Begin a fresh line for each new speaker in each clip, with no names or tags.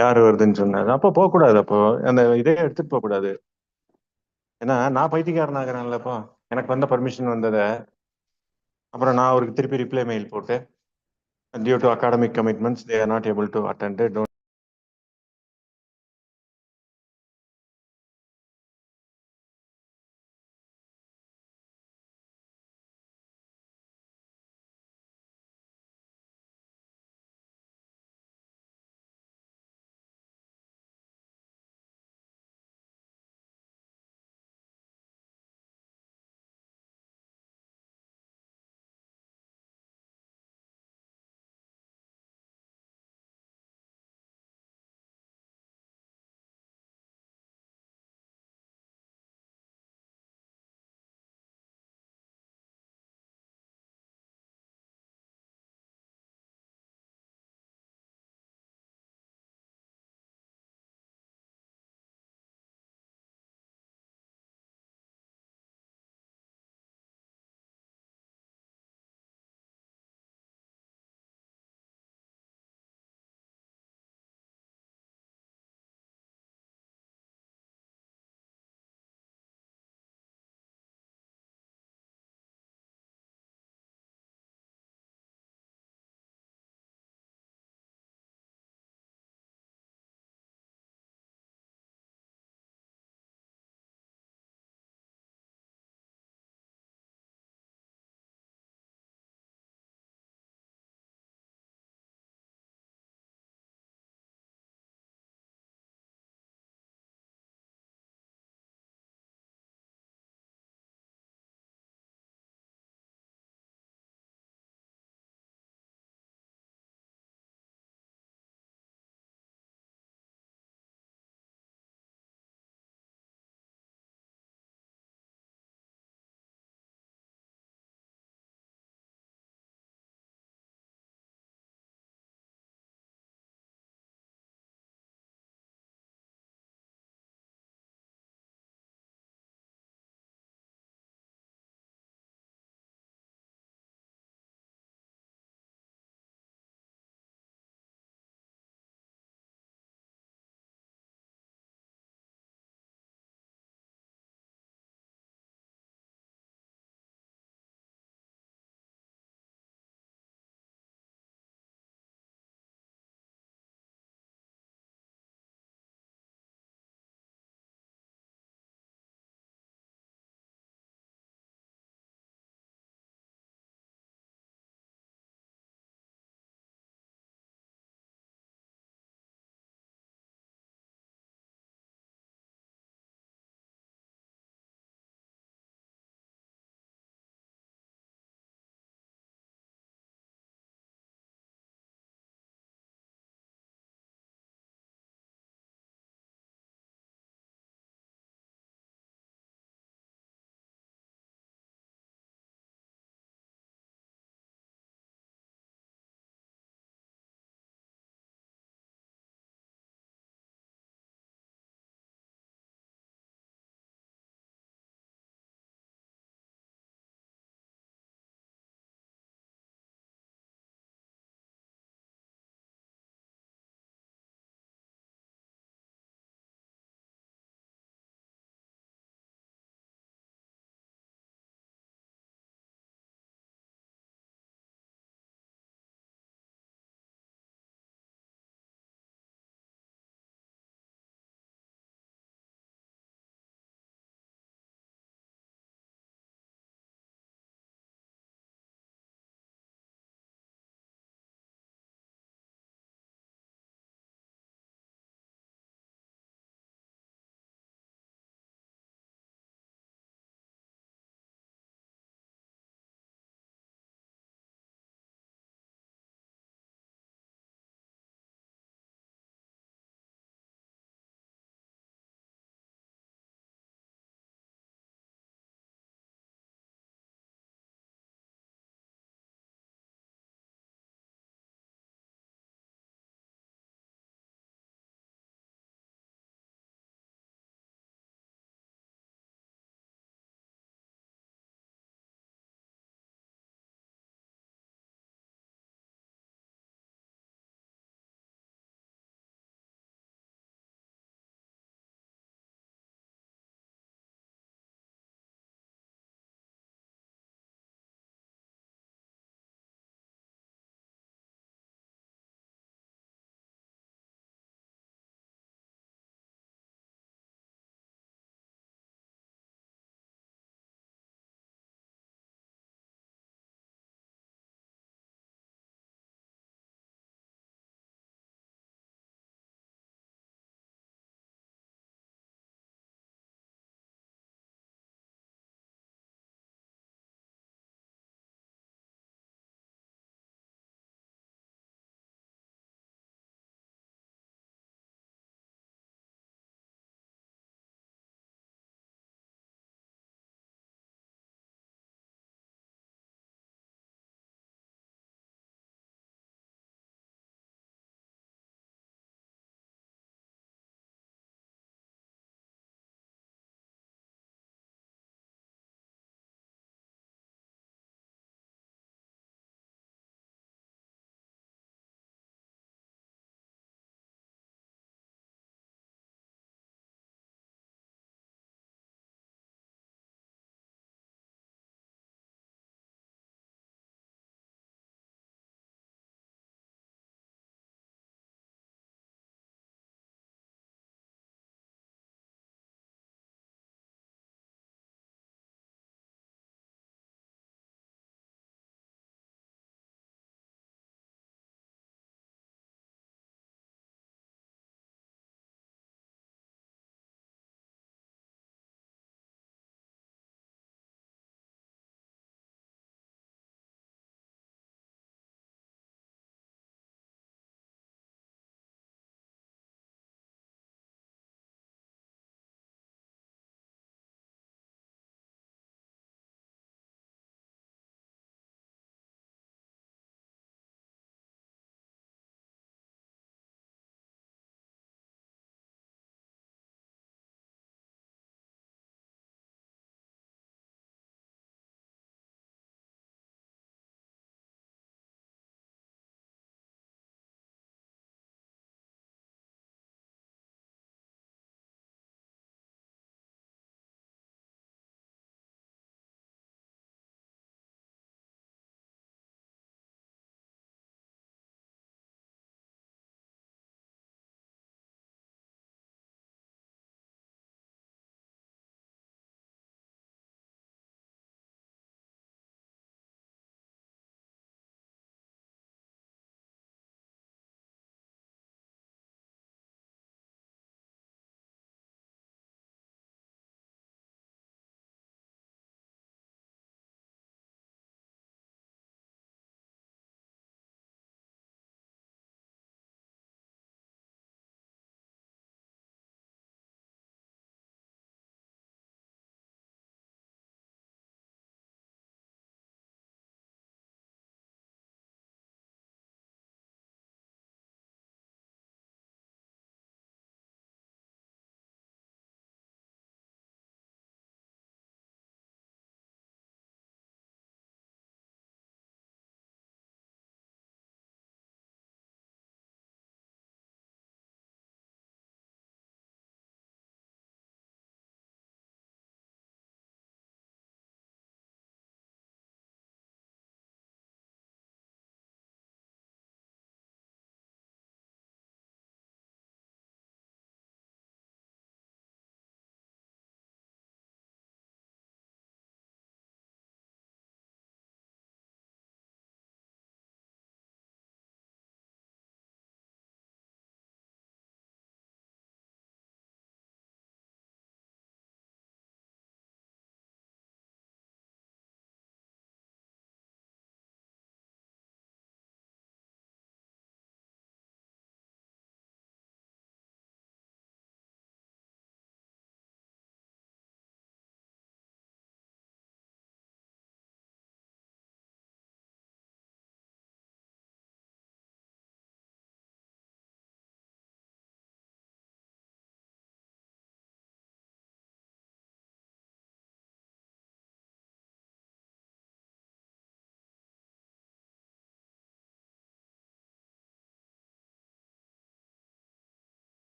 யாரு வருதுன்னு சொன்னாங்க. அப்போ போகக்கூடாது. அப்போ அந்த இதே எடுத்துட்டு போக கூடாது. ஏன்னா நான் பைத்தியக்காரன் ஆகிறேன்ல. இப்போ எனக்கு வந்த பர்மிஷன் வந்ததை அப்புறம் நான் அவருக்கு திருப்பி ரிப்ளை மெயில் போட்டு due to academic commitments they are not able to attend.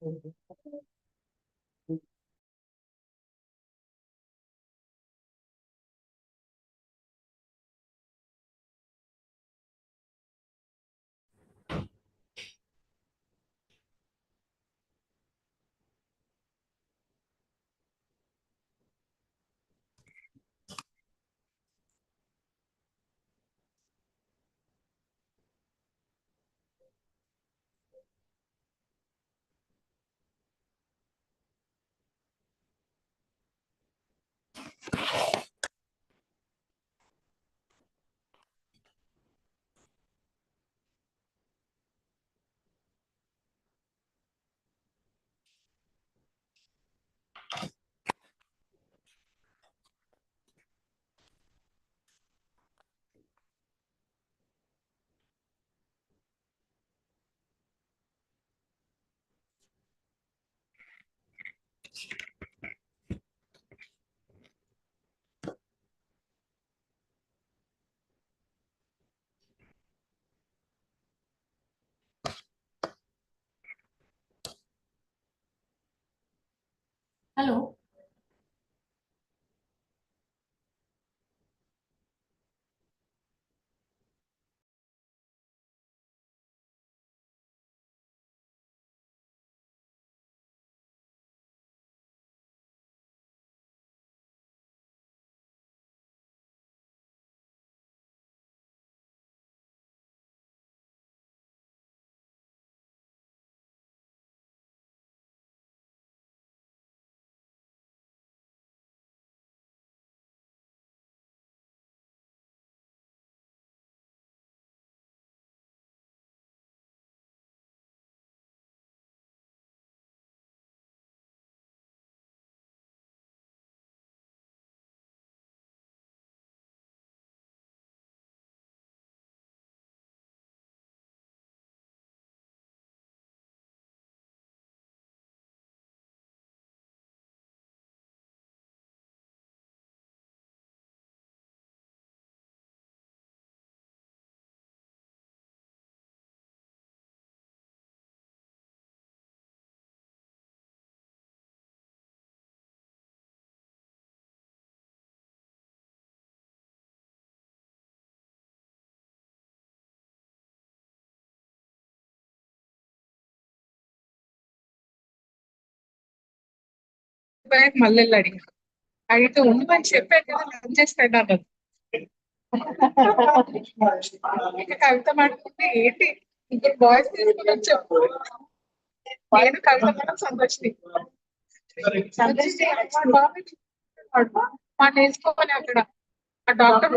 Hello.
మల్లెలు అడిగి అడిగితే ఉండమని చెప్పాను కదా లంచ్ చేస్తాను అన్నది. ఇక కవిత మాట్లాడుతుంటే ఏంటి ఇప్పుడు బాయ్స్ తీసుకుని చెప్పు. నేను కవిత మేడం సంతోషిని మా నేర్చుకోవాలి అక్కడ ఆ doctor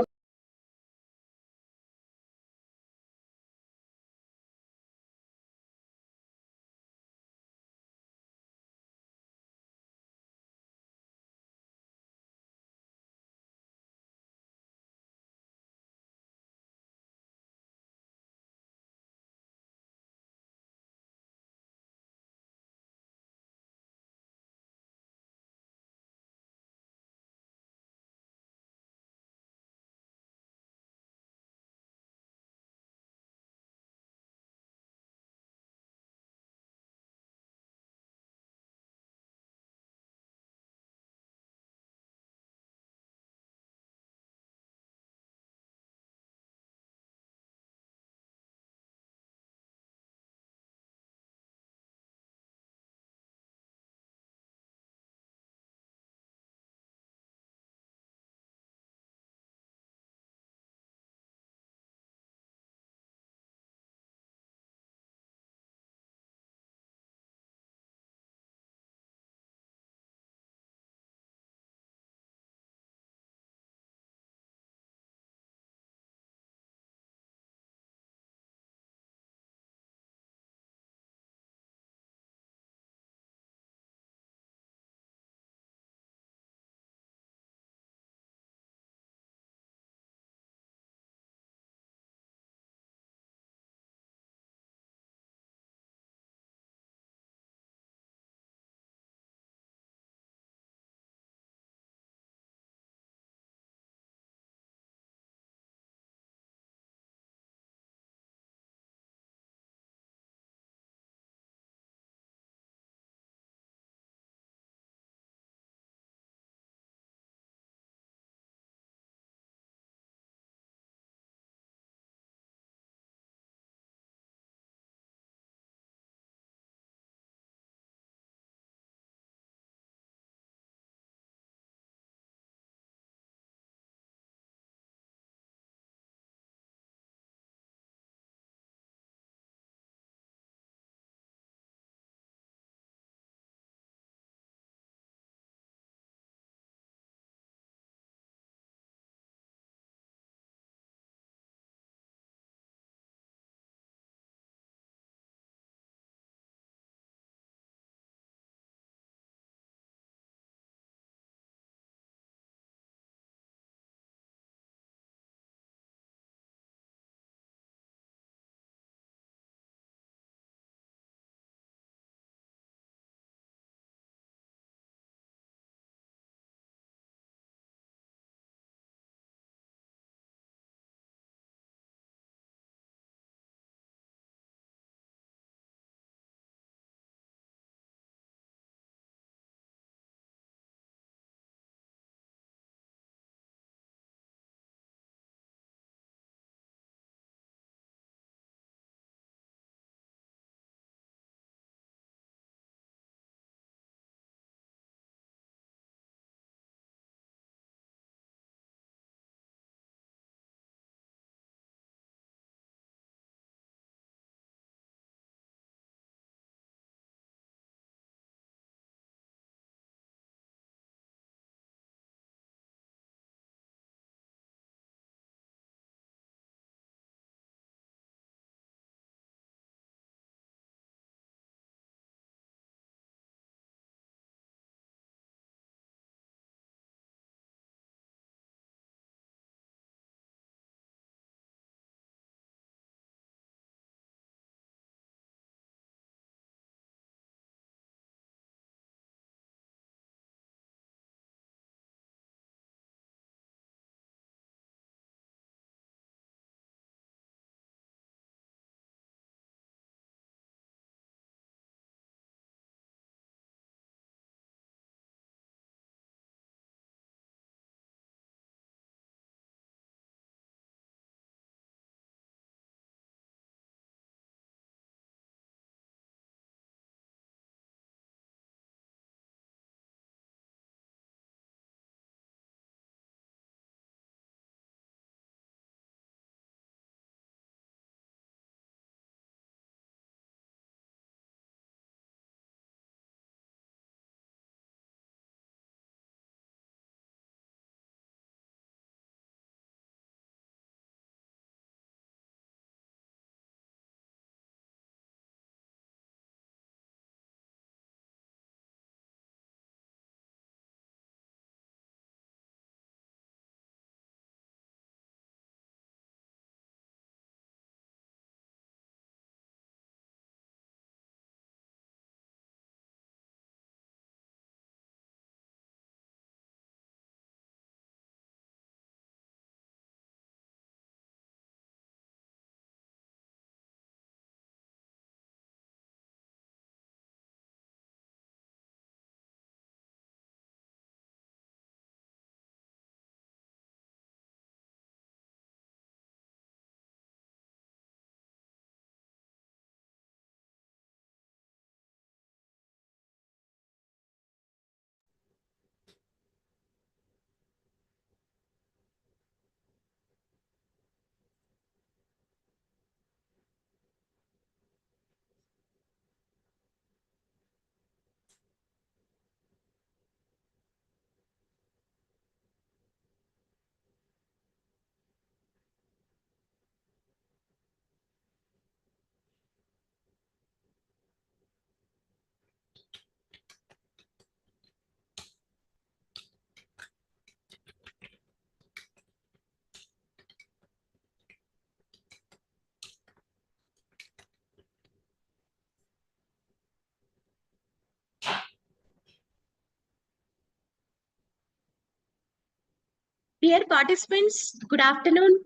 Dear participants, good afternoon.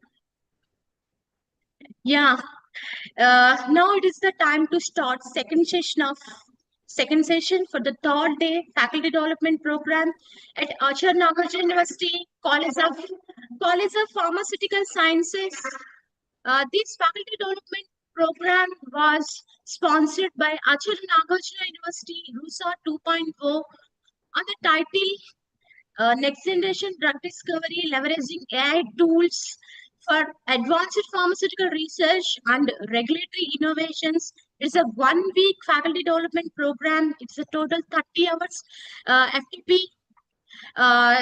Yeah, now it is the time to start second session for the third day faculty development program at Acharya Nagarjuna University College of Pharmaceutical Sciences. This faculty development program was sponsored by Acharya Nagarjuna University Rusa 2.0 on the title Next Generation Drug Discovery Leveraging AI Tools for Advanced Pharmaceutical Research and Regulatory Innovations. It's a 1 week faculty development program. It's a total 30 hours FTP.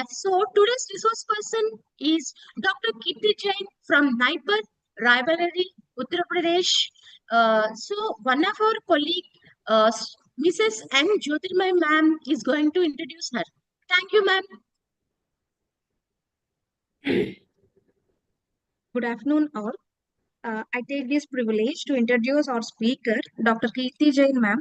So today's resource person is Dr.Keerthi Jain from Raebareli, Uttar Pradesh. So one of our colleague, Mrs. N. Jyotirmay ma'am, is going to introduce her. Thank you, ma'am.
Good afternoon, all. I take this privilege to introduce our speaker, Dr. Keerthi Jain, ma'am.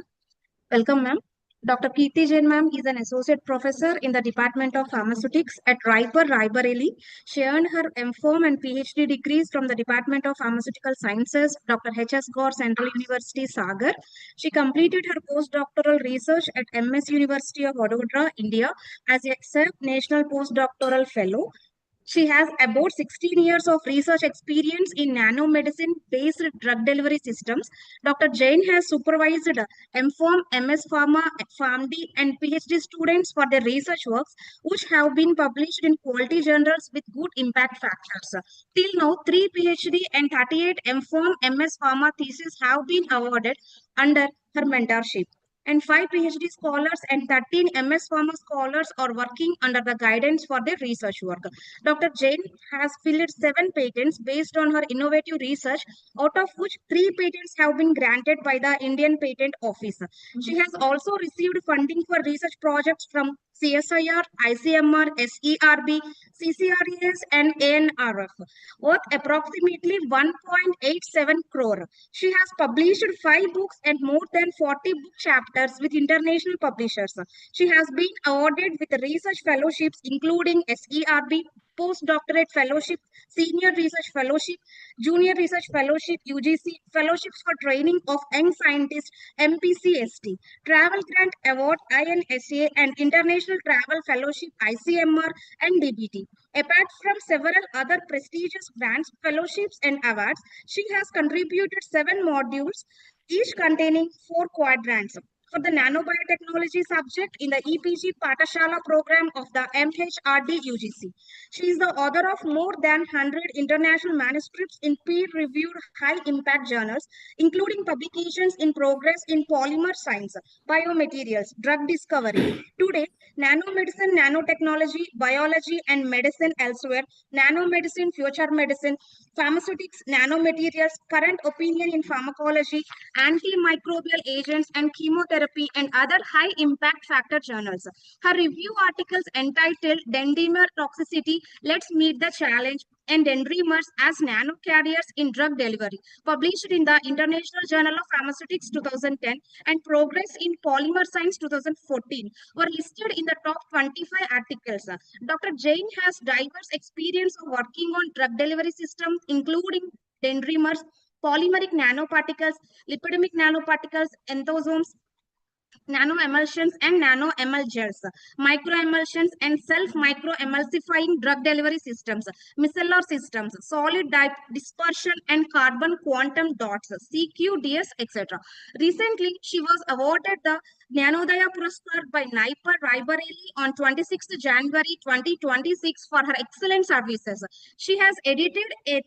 Welcome, ma'am. Dr. Keerthi Jain, ma'am, is an associate professor in the Department of Pharmaceutics at Raebareli. She earned her MPharm and PhD degrees from the Department of Pharmaceutical Sciences, Dr. H.S. Gore Central University, Sagar. She completed her postdoctoral research at MS University of Vadodara, India, as a SEP National Postdoctoral Fellow. She has about 16 years of research experience in nanomedicine-based drug delivery systems. Dr. Jain has supervised MPharm, MS Pharma, PharmD, and PhD students for their research works, which have been published in quality journals with good impact factors. Till now, 3 PhD and 38 MPharm, MS Pharma theses have been awarded under her mentorship. And 5 PhD scholars and 13 MS Pharma scholars are working under the guidance for their research work. Dr. Jain has filed 7 patents based on her innovative research, out of which 3 patents have been granted by the Indian Patent Office. She has also received funding for research projects from CSIR, ICMR, SERB, CCRES, and ANRF, worth approximately 1.87 crore. She has published 5 books and more than 40 book chapters with international publishers. She has been awarded with research fellowships including SERB, postdoctorate fellowship, senior research fellowship, junior research fellowship, UGC, fellowships for training of young scientists, MPCST, travel grant award, INSA, and international travel fellowship, ICMR, and DBT. Apart from several other prestigious grants, fellowships, and awards, she has contributed 7 modules, each containing 4 quadrants, for the nanobiotechnology subject in the EPG Patashala program of the MHRD UGC. She is the author of more than 100 international manuscripts in peer-reviewed high-impact journals, including publications in progress in polymer science, biomaterials, drug discovery. Today, nanomedicine, nanotechnology, biology, and medicine elsewhere, nanomedicine, future medicine, pharmaceutics, nanomaterials, current opinion in pharmacology, antimicrobial agents, and chemotherapy, and other high impact factor journals. Her review articles entitled Dendrimer Toxicity, Let's Meet the Challenge, and Dendrimers as Nanocarriers in Drug Delivery, published in the International Journal of Pharmaceutics 2010 and Progress in Polymer Science 2014, were listed in the top 25 articles. Dr. Jain has diverse experience of working on drug delivery systems, including dendrimers, polymeric nanoparticles, lipidomic nanoparticles, endosomes, nanoemulsions, and nanoemulgels, microemulsions, and self-microemulsifying drug delivery systems, micellar systems, solid dispersion, and carbon quantum dots, CQDS, etc. Recently, she was awarded the Jnanodaya Puraskar by Raebareli on 26th January 2026 for her excellent services. She has edited a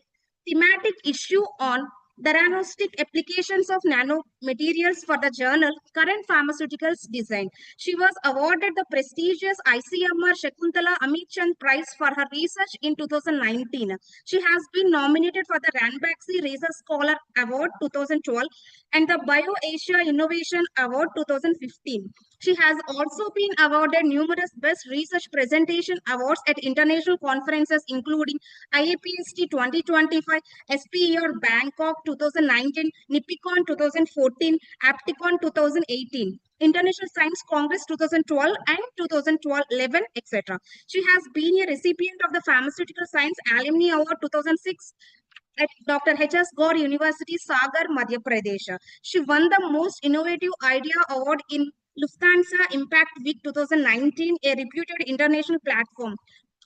thematic issue on diagnostic applications of nanomaterials for the journal Current Pharmaceuticals Design. She was awarded the prestigious ICMR Shakuntala Amit Prize for her research in 2019. She has been nominated for the Ranbaxy Research Scholar Award 2012 and the BioAsia Innovation Award 2015. She has also been awarded numerous Best Research Presentation Awards at international conferences including IAPST 2025, SPER Bangkok 2019, Nippicon 2014, Apticon 2018. International Science Congress 2012 and 2011, etc. She has been a recipient of the Pharmaceutical Science Alumni Award 2006 at Dr. H.S. Gore University, Sagar, Madhya Pradesh. She won the Most Innovative Idea Award in Lufthansa Impact Week 2019, a reputed international platform.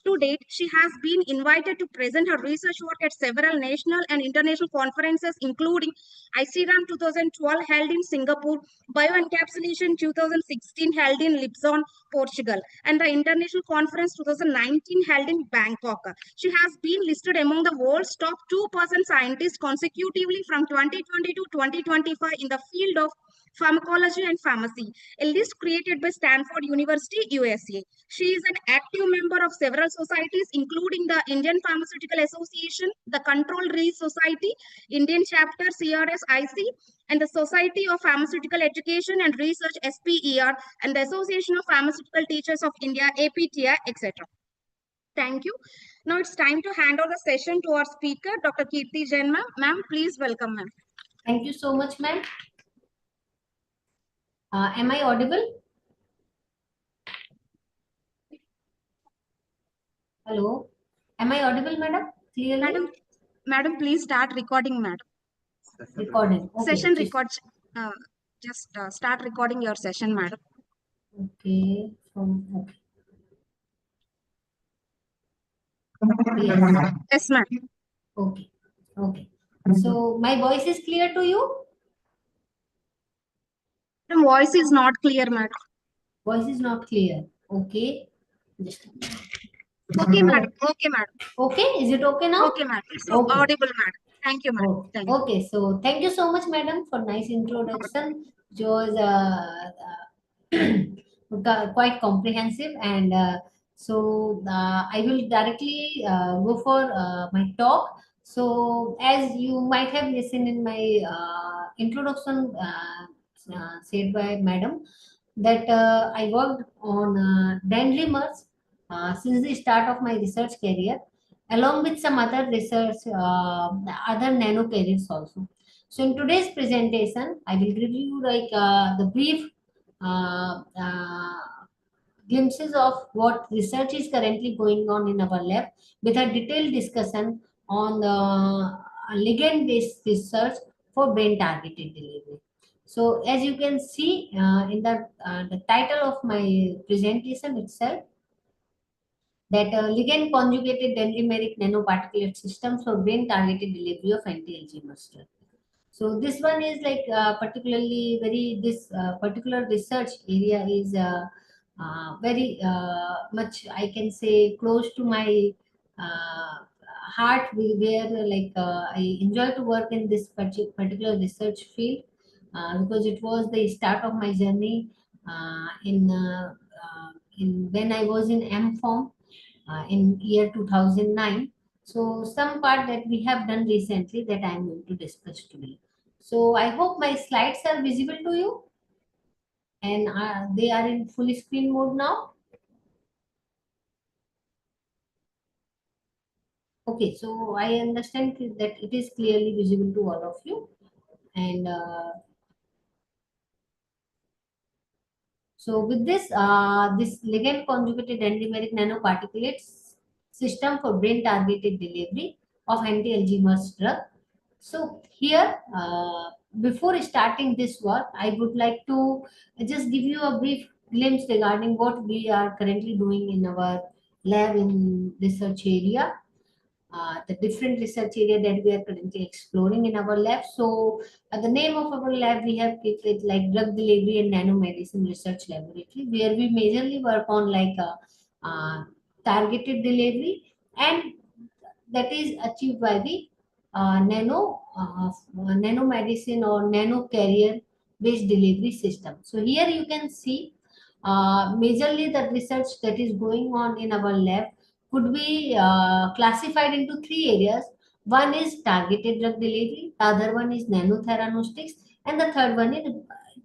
To date, she has been invited to present her research work at several national and international conferences, including ICRAM 2012 held in Singapore, Bioencapsulation 2016 held in Lisbon, Portugal, and the International Conference 2019 held in Bangkok. She has been listed among the world's top 2% scientists consecutively from 2020 to 2025 in the field of pharmacology and pharmacy, a list created by Stanford University, USA. She is an active member of several societies, including the Indian Pharmaceutical Association, the Control Research Society, Indian Chapter CRS-IC, and the Society of Pharmaceutical Education and Research SPER, and the Association of Pharmaceutical Teachers of India, APTI, etc. Thank you. Now it's time to hand over the session to our speaker, Dr. Keerthi Jain, ma'am. Ma'am, please welcome, ma'am.
Thank you so much, ma'am. Am I audible? Hello. Am I audible, madam? Clearly?
Madam, please start recording, madam.
Recording. Okay.
Session records. Just start recording your session, madam.
Okay. Okay. Yes.
Yes, ma'am.
Okay. Okay. So my voice is clear to you?
The voice is not clear, madam.
Voice is not clear. Okay. Just
Okay, madam. Okay, madam.
okay. Is it okay now?
Okay, madam. So
Okay.
audible, madam. Thank you, madam.
Oh,
Thank you.
okay. So thank you so much, madam, for nice introduction. It was quite comprehensive, and I will directly go for my talk. So as you might have listened in my introduction said by madam, that I worked on Dendrimeric since the start of my research career, along with some other research, other nanocarriers also. So in today's presentation, I will give you like the brief glimpses of what research is currently going on in our lab, with a detailed discussion on the ligand-based research for brain-targeted delivery. So as you can see in the title of my presentation itself, that ligand conjugated dendrimeric nanoparticulate systems for brain targeted delivery of anti-Alzheimer's drug. So this one is like particularly this particular research area is very much, I can say, close to my heart, where like I enjoy to work in this particular research field because it was the start of my journey in when I was in M.Pharm in year 2009. So some part that we have done recently that I am going to discuss today. So I hope my slides are visible to you, and they are in full screen mode now. Okay, so I understand that it is clearly visible to all of you, and so with this, this ligand conjugated dendrimeric nanoparticulates system for brain targeted delivery of anti-Alzheimer's drug. So here, before starting this work, I would like to just give you a brief glimpse regarding what we are currently doing in our lab in research area. The different research area that we are currently exploring in our lab. So the name of our lab, we have kept it like Drug Delivery and Nanomedicine Research Laboratory, where we majorly work on like targeted delivery, and that is achieved by the nanomedicine or nano carrier based delivery system. So here you can see majorly the research that is going on in our lab could be classified into three areas. One is targeted drug delivery, the other one is nanotheranostics, and the third one is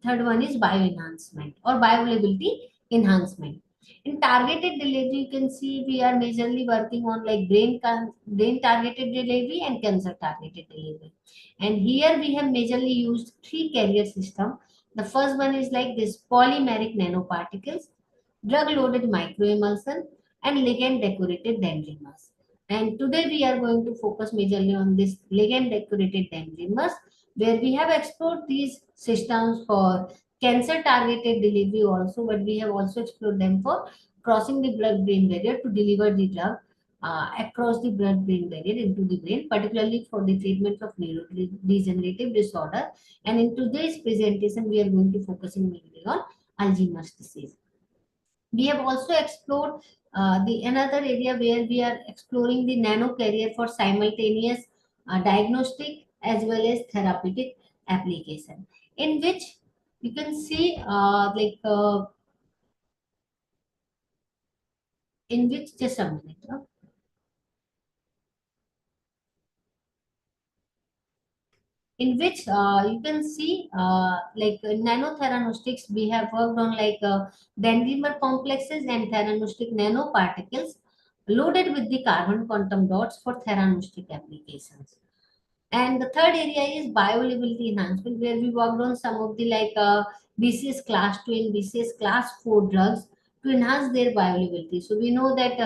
third one is bioenhancement or bioavailability enhancement. In targeted delivery, you can see we are majorly working on like brain targeted delivery and cancer targeted delivery. And here we have majorly used three carrier system. The first one is like this polymeric nanoparticles, drug loaded microemulsion, and ligand decorated dendrimers. And today we are going to focus majorly on this ligand decorated dendrimers, where we have explored these systems for cancer targeted delivery also, but we have also explored them for crossing the blood brain barrier to deliver the drug across the blood brain barrier into the brain, particularly for the treatment of neurodegenerative disorder. And in today's presentation, we are going to focus mainly on Alzheimer's disease. We have also explored the another area where we are exploring the nano carrier for simultaneous diagnostic as well as therapeutic application, in which you can see in which just a minute. In which you can see nanotheranostics, we have worked on dendrimer complexes and theranostic nanoparticles loaded with the carbon quantum dots for theranostic applications. And the third area is bioavailability enhancement, where we worked on some of the BCS class 2 and BCS class 4 drugs to enhance their bioavailability. So we know that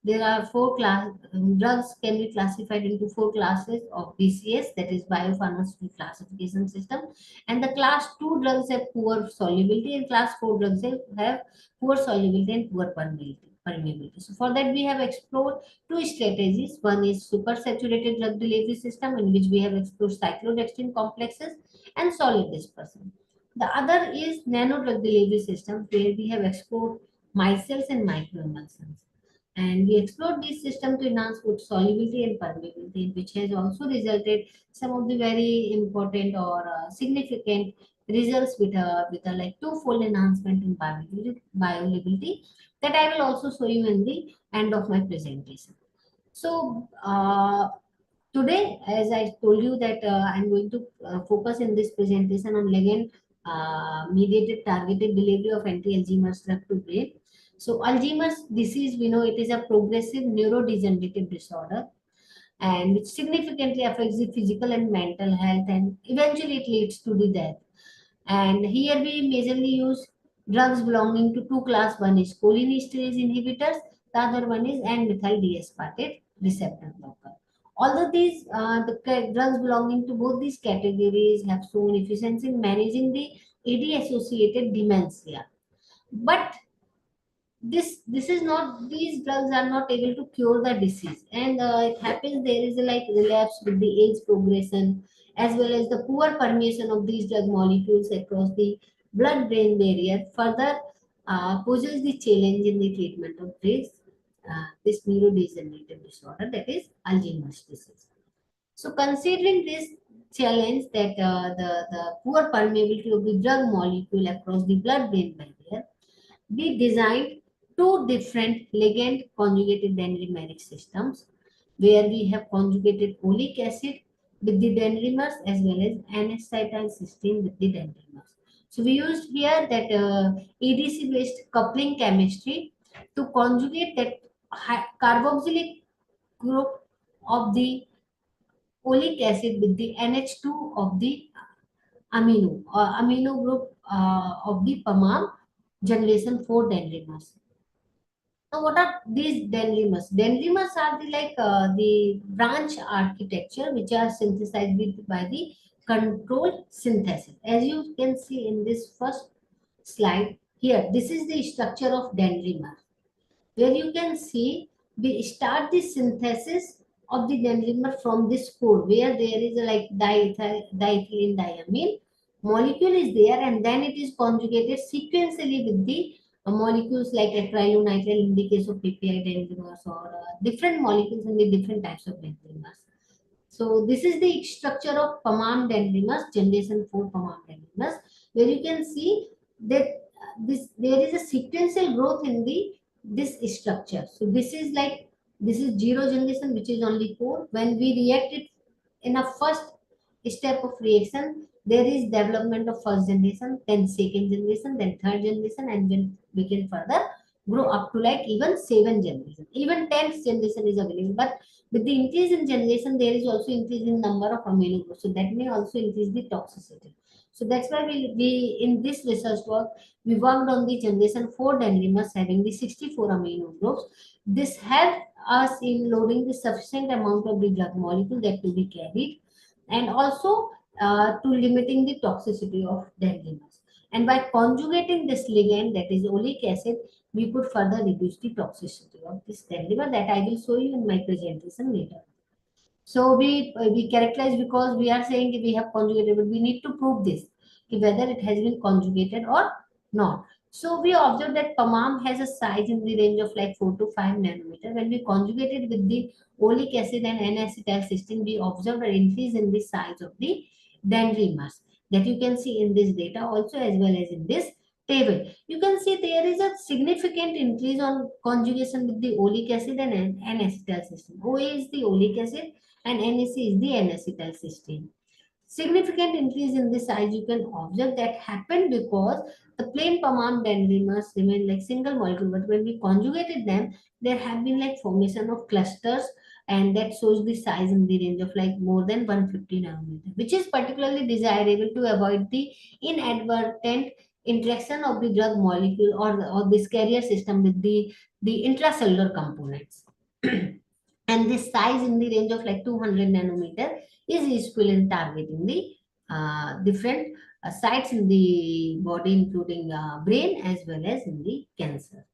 there are drugs can be classified into 4 classes of BCS, that is biopharmaceutical classification system. And the class 2 drugs have poor solubility, and class 4 drugs have poor solubility and poor permeability. So for that we have explored two strategies. One is supersaturated drug delivery system, in which we have explored cyclodextrin complexes and solid dispersion. The other is nano drug delivery system, where we have explored micelles and microemulsions. And we explored this system to enhance both solubility and permeability, which has also resulted some of the very important or significant results with a twofold enhancement in bioavailability that I will also show you in the end of my presentation. So today, as I told you that I'm going to focus in this presentation on ligand mediated targeted delivery of anti-Alzheimer's drug to brain. So Alzheimer's disease, we know it is a progressive neurodegenerative disorder, and which significantly affects the physical and mental health, and eventually it leads to the death. And here we majorly use drugs belonging to two class. One is cholinesterase inhibitors, the other one is N-methyl D-aspartate receptor blocker. Although these drugs belonging to both these categories have shown efficiency in managing the AD-associated dementia, but these drugs are not able to cure the disease, and it happens there is a relapse with the age progression, as well as the poor permeation of these drug molecules across the blood brain barrier further poses the challenge in the treatment of this neurodegenerative disorder, that is Alzheimer's disease. So considering this challenge, that the poor permeability of the drug molecule across the blood brain barrier, we designed two different ligand conjugated dendrimeric systems, where we have conjugated oleic acid with the dendrimers as well as N-acetylcysteine with the dendrimers. So we used here that ADC based coupling chemistry to conjugate that carboxylic group of the oleic acid with the NH2 of the amino group of the PAMAM generation 4 dendrimers. Now, what are these dendrimers? Dendrimers are the branch architecture which are synthesized by the controlled synthesis. As you can see in this first slide here, this is the structure of dendrimer, where you can see we start the synthesis of the dendrimer from this core, where there is a diethylene diamine molecule is there, and then it is conjugated sequentially with the molecules like acrylonitrile in the case of PPI dendrimers, or different molecules in the different types of dendrimers. So this is the structure of PAMAM dendrimers, generation 4 PAMAM dendrimers, where you can see that there is a sequential growth in this structure. So this is zero generation, which is only 4. When we react it in a first step of reaction, there is development of first generation, then second generation, then third generation, and then we can further grow up to like even 7th generation, even 10th generation is available. But with the increase in generation, there is also increase in number of amino groups, so that may also increase the toxicity. So that's why we in this research work, we worked on the generation 4 dendrimers having the 64 amino groups. This helped us in loading the sufficient amount of the drug molecule that to be carried, and also to limiting the toxicity of dendrimers. And by conjugating this ligand, that is oleic acid, we could further reduce the toxicity of this dendrimer, that I will show you in my presentation later. So we characterize, because we are saying we have conjugated, but we need to prove this, whether it has been conjugated or not. So we observed that PAMAM has a size in the range of like 4 to 5 nanometer. When we conjugated with the oleic acid and N-acetylcysteine, we observed an increase in the size of the dendrimers, that you can see in this data also, as well as in this table. You can see there is a significant increase on conjugation with the oleic acid and N-acetylcysteine. OA is the oleic acid and NAC is the N-acetylcysteine. Significant increase in the size you can observe that happened because the plain PAMAM dendrimers remain like single molecule, but when we conjugated them, there have been like formation of clusters, and that shows the size in the range of like more than 150 nanometer, which is particularly desirable to avoid the inadvertent interaction of the drug molecule or this carrier system with the intracellular components. And this size in the range of like 200 nanometer is useful in targeting the different sites in the body, including brain as well as in the cancer.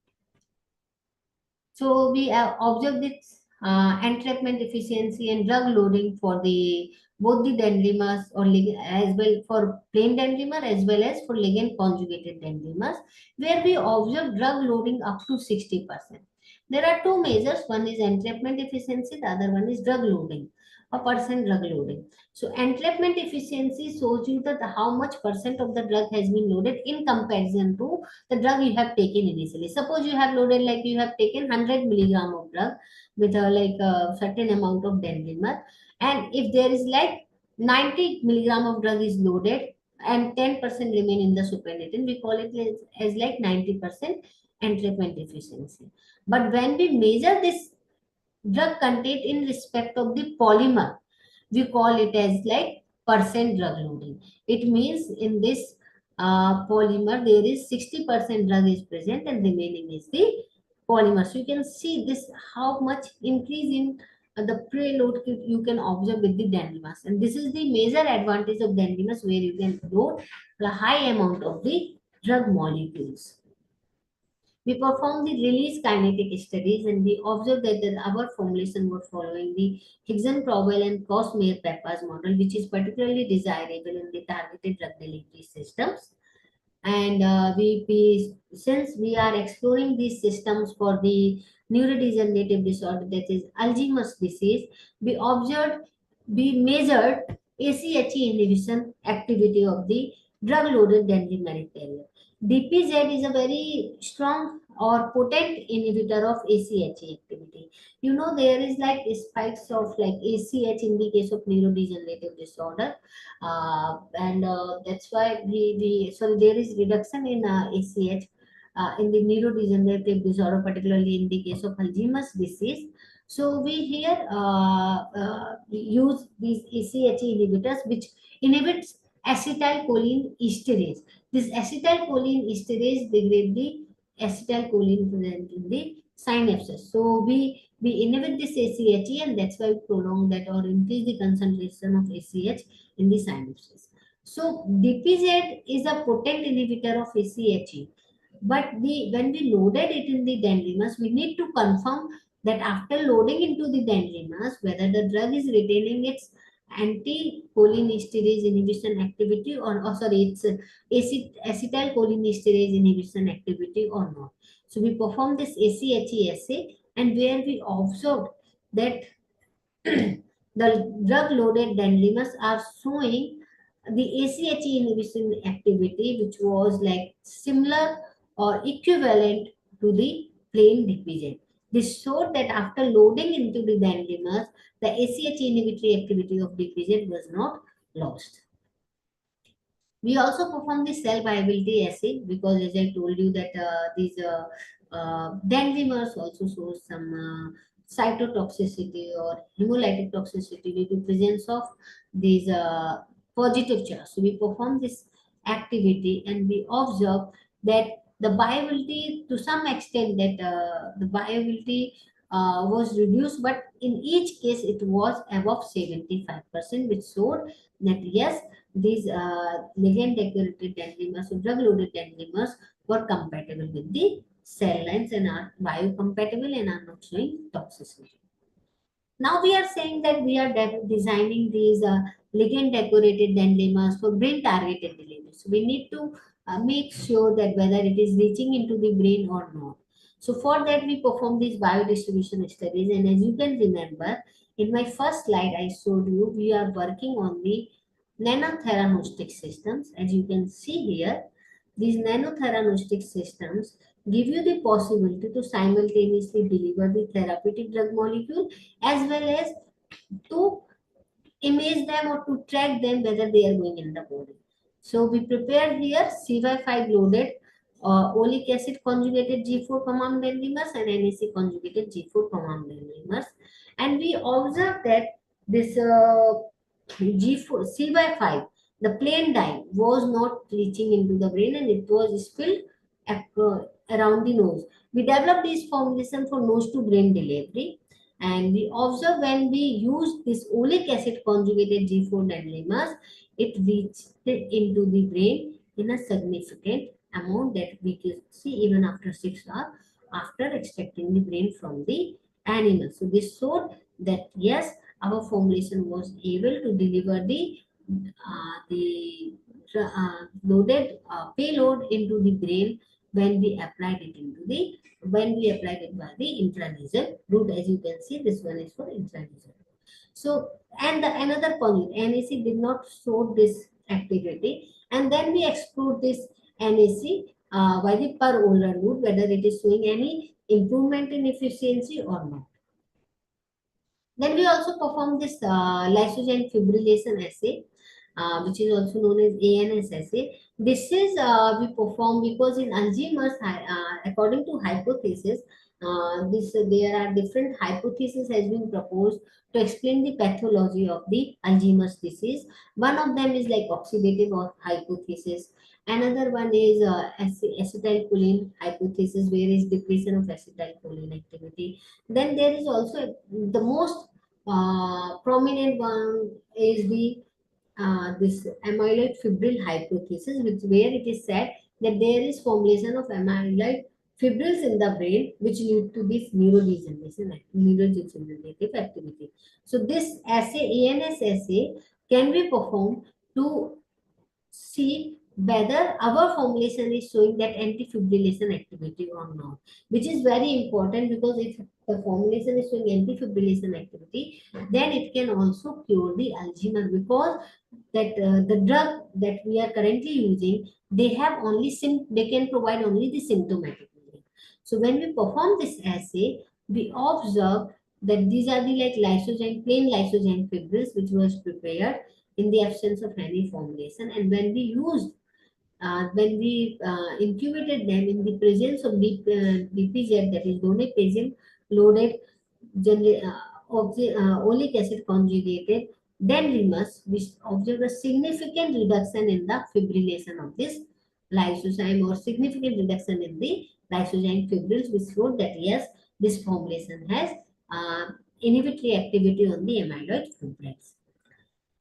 So we observed this entrapment efficiency and drug loading for the both the dendrimers or as well for plain dendrimer as well as for ligand conjugated dendrimers, where we observed drug loading up to 60%. There are two measures. One is entrapment efficiency, the other one is drug loading, a percent drug loading. So entrapment efficiency shows you that how much percent of the drug has been loaded in comparison to the drug you have taken initially. Suppose you have loaded, like you have taken 100 milligram of drug with like a certain amount of dendrimer, and if there is like 90 milligram of drug is loaded and 10% remain in the supernatant, we call it as like 90% entrapment efficiency. But when we measure this drug content in respect of the polymer, we call it as like percent drug loading. It means in this polymer there is 60% drug is present and remaining is the polymer. So you can see this how much increase in the preload you can observe with the dendrimers, and this is the major advantage of dendrimers, where you can load the high amount of the drug molecules. We performed the release kinetic studies, and we observed that our formulation was following the Higson-Provel and Cosmear-Pappas model, which is particularly desirable in the targeted drug delivery systems. And since we are exploring these systems for the neurodegenerative disorder, that is Alzheimer's disease, we measured ACHE inhibition activity of the drug-loaded dendrimeric carrier. DPZ is a very strong or potent inhibitor of ACHE activity. You know, there is like spikes of like ACH in the case of neurodegenerative disorder, and that's why there is reduction in ACH in the neurodegenerative disorder, particularly in the case of Alzheimer's disease. So we here use these ACHE inhibitors, which inhibits acetylcholine esterase. This acetylcholine esterase degrade the acetylcholine present in the synapses. So we inhibit this ACHE, and that's why we prolong that or increase the concentration of ACH in the synapses. So DPZ is a potent inhibitor of ACHE, but when we loaded it in the dendrimers, we need to confirm that after loading into the dendrimers, whether the drug is retaining its anti-cholinesterase inhibition activity it's acetylcholinesterase inhibition activity or not. So we performed this ACHE assay, and where we observed that the drug-loaded dendrimers are showing the ACHE inhibition activity, which was like similar or equivalent to the plain DPZ. This showed that after loading into the dendrimers, the ACHE inhibitory activity of DPZ was not lost. We also perform the cell viability assay because, as I told you, that these dendrimers also show some cytotoxicity or hemolytic toxicity due to presence of these positive charge. So we perform this activity and we observe that the viability, to some extent, that the viability was reduced, but in each case it was above 75%, which showed that yes, these ligand decorated dendrimers or drug loaded dendrimers were compatible with the cell lines and are biocompatible and are not showing toxicity. Now we are saying that we are designing these ligand decorated dendrimers for brain targeted delivery. So we need to make sure that whether it is reaching into the brain or not. So for that we perform these biodistribution studies, and as you can remember, in my first slide I showed you we are working on the nanotheranostic systems. As you can see here, these nanotheranostic systems give you the possibility to simultaneously deliver the therapeutic drug molecule as well as to image them or to track them whether they are going in the body. So we prepare here CY5 loaded oleic acid conjugated G4 command dendrimers and NAC conjugated G4 command dendrimers, and we observe that this G4 CY5, the plain dye was not reaching into the brain and it was spilled around the nose. We developed this formulation for nose to brain delivery, and we observe when we use this oleic acid conjugated G4 dendrimers, it reached into the brain in a significant amount that we can see even after 6 hours after extracting the brain from the animal. So this showed that yes, our formulation was able to deliver the loaded payload into the brain when we applied it by the intranasal route. As you can see, this one is for intranasal. So, and another conjugate, NAC did not show this activity, and then we explored this NAC by the per molar route, whether it is showing any improvement in efficiency or not. Then we also perform this lysozyme fibrillation assay, which is also known as ANS assay. This is we perform because in Alzheimer's, according to hypothesis, there are different hypotheses has been proposed to explain the pathology of the Alzheimer's disease. One of them is like oxidative or hypothesis. Another one is acetylcholine hypothesis, where is depletion of acetylcholine activity. Then there is also the most prominent one is the this amyloid fibril hypothesis, which where it is said that there is formulation of amyloid fibrils in the brain, which lead to this neurodegenerative activity. So this assay, ANS assay, can be performed to see whether our formulation is showing that antifibrillation activity or not, which is very important, because if the formulation is showing antifibrillation activity, then it can also cure the Alzheimer, because that the drug that we are currently using, they can provide only the symptomatic relief. So when we perform this assay, we observe that these are the plain lysozyme fibrils which was prepared in the absence of any formulation, and when we incubated them in the presence of DPZ, that is donepezil loaded oleic acid conjugated dendrimers, which observed a significant reduction in the fibrillation of this lysozyme, or significant reduction in the lysozyme fibrils, which showed that yes, this formulation has inhibitory activity on the amyloid fibrils.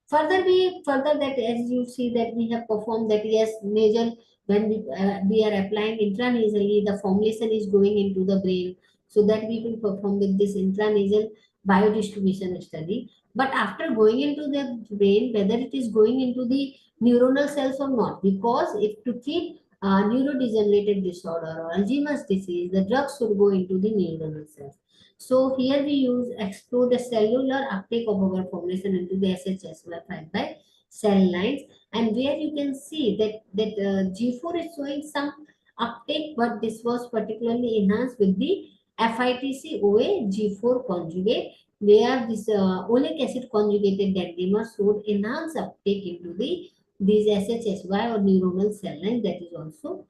Further that, as you see that we have performed that yes, nasal, when we are applying intranasally, the formulation is going into the brain, so that we will perform with this intranasal biodistribution study. But after going into the brain, whether it is going into the neuronal cells or not, because if to treat neurodegenerative disorder or Alzheimer's disease, the drugs should go into the neuronal cells. So here we explore the cellular uptake of our formulation into the SHS5 by cell lines, and where you can see that G4 is showing some uptake, but this was particularly enhanced with the FITC OA G4 conjugate, where this oleic acid conjugated dendrimer showed enhanced uptake into the these SHSY or neuronal cell lines. That is also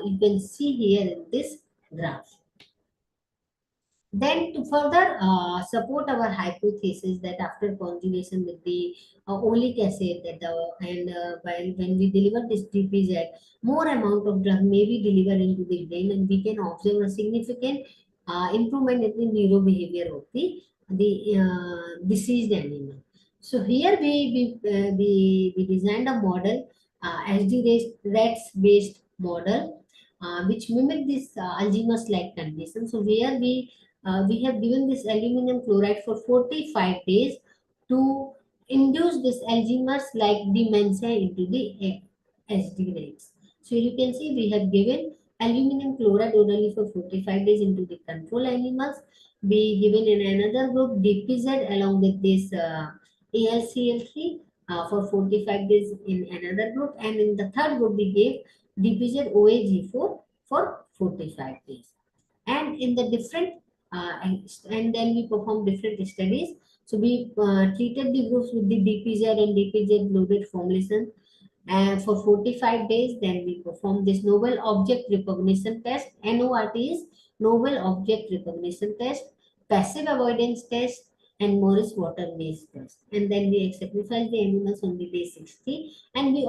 you can see here in this graph. Then to further support our hypothesis that after conjugation with the olic acid that while when we deliver this DPZ, more amount of drug may be delivered into the brain, and we can observe a significant improvement in the neurobehavior of the deceased animal. So here we designed a model, SD rats based model, which mimic this Alzheimer's like condition. So where we have given this aluminum chloride for 45 days to induce this Alzheimer's like dementia into the SD rates. So you can see we have given aluminum chloride orally for 45 days into the control animals. We given in another group DPZ along with this ALCL3 for 45 days in another group, and in the third group we gave DPZ OAG4 for 45 days. And in the different and then we perform different studies. So we treated the groups with the DPZ and DPZ loaded formulation for 45 days. Then we perform this novel object recognition test. NORT is novel object recognition test, passive avoidance test, and Morris water maze test. And then we sacrifice the animals on the day 60, and we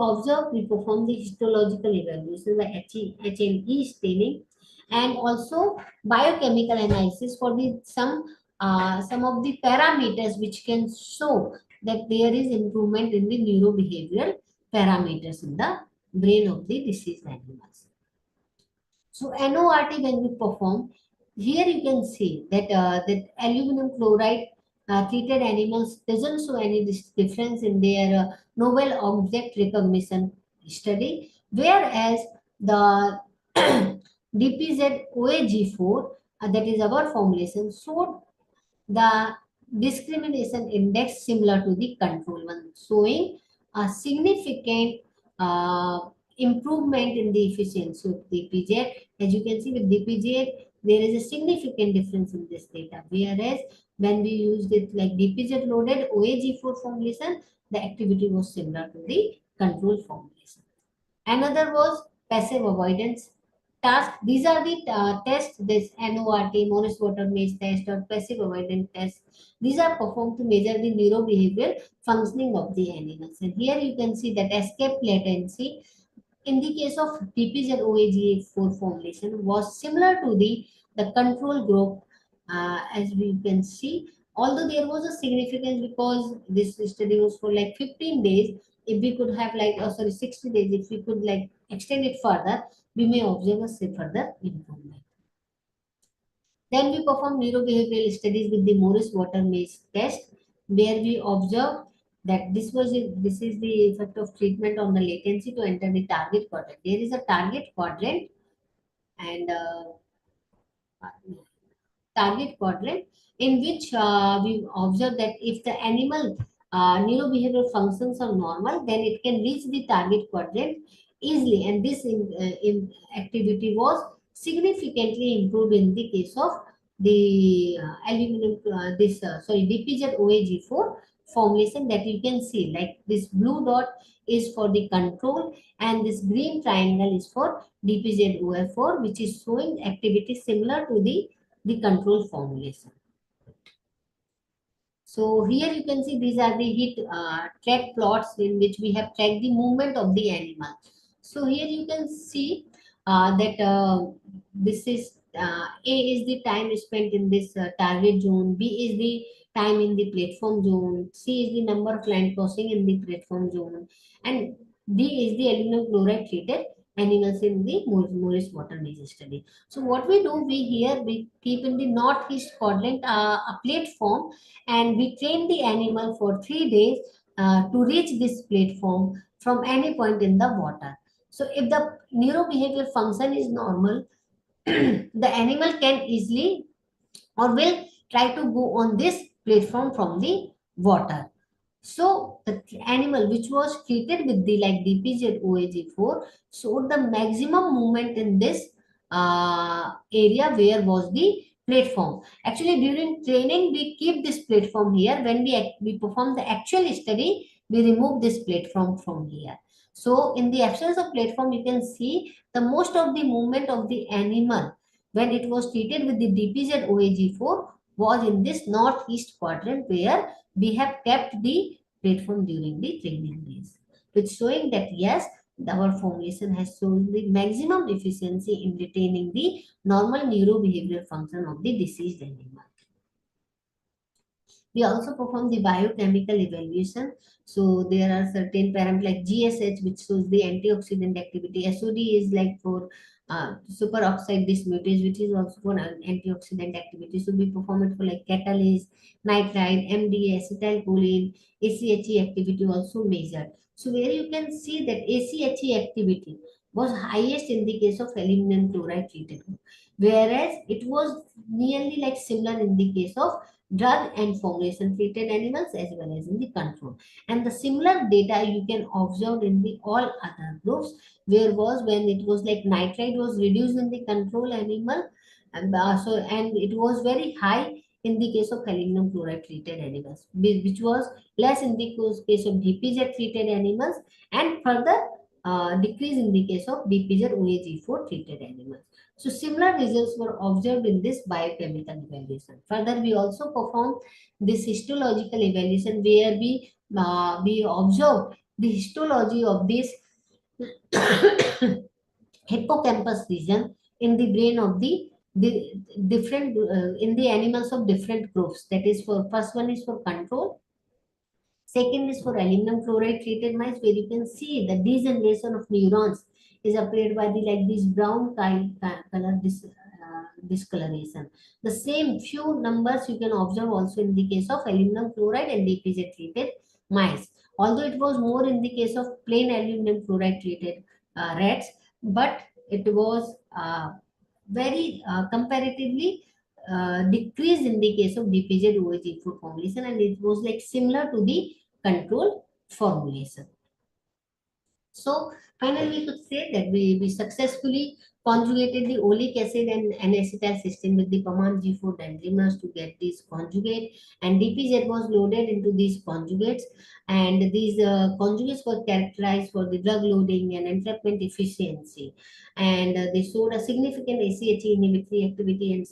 perform the histological evaluation by HME staining, and also biochemical analysis for the some of the parameters which can show that there is improvement in the neurobehavioral parameters in the brain of the diseased animals. So NORT when we perform, here you can see that that aluminum chloride treated animals doesn't show any difference in their novel object recognition study, whereas the DPZ OAG4 that is our formulation showed the discrimination index similar to the control one, showing a significant improvement in the efficiency of DPZ. As you can see with DPZ, there is a significant difference in this data, whereas when we used it like DPZ loaded OAG4 formulation, the activity was similar to the control formulation. Another was passive avoidance task. These are the tests, this NORT, Morris water maze test, or passive avoidance test. These are performed to measure the neurobehavioral functioning of the animals. And here you can see that escape latency in the case of DPZ OAG4 formulation was similar to the control group, as we can see. Although there was a significance because this study was for like 15 days, if we could have like, 60 days, if we could like extend it further, we may observe a further improvement. Then we perform neurobehavioral studies with the Morris water maze test, where we observe that this is the effect of treatment on the latency to enter the target quadrant. There is a target quadrant and in which we observe that if the animal neurobehavioral functions are normal, then it can reach the target quadrant easily, and this activity was significantly improved in the case of the DPZ OAG4 formulation that you can see, like this blue dot is for the control and this green triangle is for DPZ OAG4, which is showing activity similar to the control formulation. So here you can see these are the heat track plots in which we have tracked the movement of the animal. So here you can see that this is A is the time spent in this target zone, B is the time in the platform zone, C is the number of line crossing in the platform zone, and D is the aluminum chloride treated animals in the Morris water maze study. So what we do, we keep in the northeast quadrant a platform, and we train the animal for 3 days to reach this platform from any point in the water. So if the neurobehavioral function is normal, the animal can easily or will try to go on this platform from the water. So the animal which was treated with the like DPZ OAG4 showed the maximum movement in this area where was the platform. Actually, during training, we keep this platform here. When we perform the actual study, we remove this platform from here. So in the absence of platform, you can see the most of the movement of the animal when it was treated with the DPZ OAG4 was in this northeast quadrant, where we have kept the platform during the training days, which showing that yes, our formulation has shown the maximum efficiency in retaining the normal neurobehavioral function of the deceased animal. We also perform the biochemical evaluation. So there are certain parameters like GSH, which shows the antioxidant activity. SOD is like for superoxide dismutase, which is also for antioxidant activity. So we perform it for like catalase, nitrite, MDA, acetylcholine, ACHE activity also measured. So where you can see that ACHE activity was highest in the case of aluminum chloride treated group, whereas it was nearly like similar in the case of drug and formulation treated animals as well as in the control. And the similar data you can observe in the all other groups, where was when it was like nitrite was reduced in the control animal, and and it was very high in the case of aluminum chloride treated animals, which was less in the case of DPZ treated animals, and further decrease in the case of DPZ OAG4 treated animals. So similar results were observed in this biochemical evaluation. Further, we also performed this histological evaluation, where we observed the histology of this hippocampus region in the brain of the different in the animals of different groups. That is, for first one is for control. Second is for aluminum chloride treated mice, where you can see the degeneration of neurons is appeared by the like this brown color discoloration. The same few numbers you can observe also in the case of aluminum chloride and DPZ treated mice. Although it was more in the case of plain aluminum chloride treated rats, but it was very comparatively decreased in the case of DPZ OAG4 formulation, and it was like similar to the control formulation. So finally, we could say that we successfully conjugated the olic acid and N-acetyl cysteine with the command G4 dendrimers to get these conjugate, and DPZ was loaded into these conjugates, and these conjugates were characterized for the drug loading and entrapment efficiency, and they showed a significant ACHE inhibitory activity and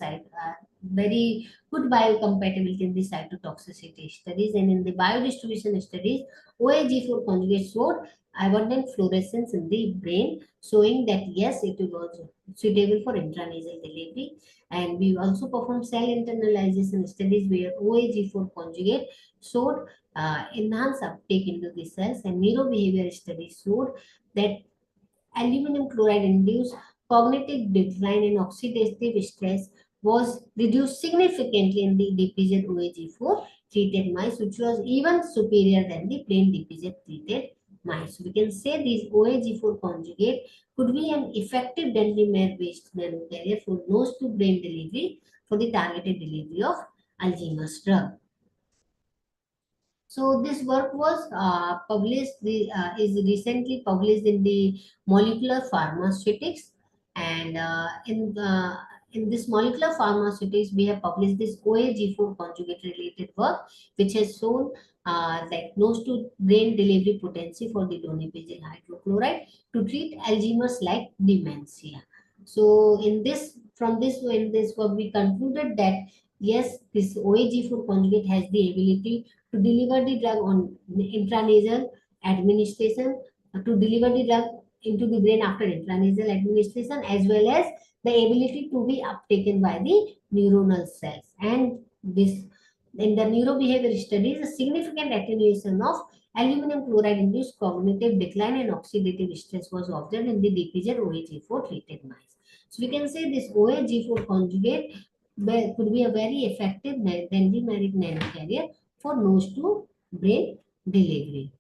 very good biocompatibility in the cytotoxicity studies, and in the biodistribution studies, OAG4 conjugate showed abundant fluorescence in the brain, showing that yes, it was suitable for intranasal delivery. And we also performed cell internalization studies, where OAG4 conjugate showed enhanced uptake into the cells, and neurobehavior studies showed that aluminum chloride induced cognitive decline and oxidative stress was reduced significantly in the DPZ OAG4 treated mice, which was even superior than the plain DPZ treated mice. So we can say these OAG4 conjugate could be an effective dendrimer based nanocarrier for nose to brain delivery for the targeted delivery of Alzheimer's drug. So this work was is recently published in the Molecular Pharmaceutics, and in this Molecular Pharmaceutics, we have published this OAG4 conjugate related work, which has shown like nose to brain delivery potency for the donepezil hydrochloride to treat Alzheimer's like dementia. So in this work, we concluded that yes, this OAG4 conjugate has the ability to deliver the drug on intranasal administration, to deliver the drug into the brain after intranasal administration, as well as the ability to be uptaken by the neuronal cells. And this, in the neurobehavior studies, a significant attenuation of aluminum chloride induced cognitive decline and oxidative stress was observed in the DPZ OAG4 treated mice. So we can say this OAG4 conjugate could be a very effective dendrimeric nanocarrier for nose to brain delivery.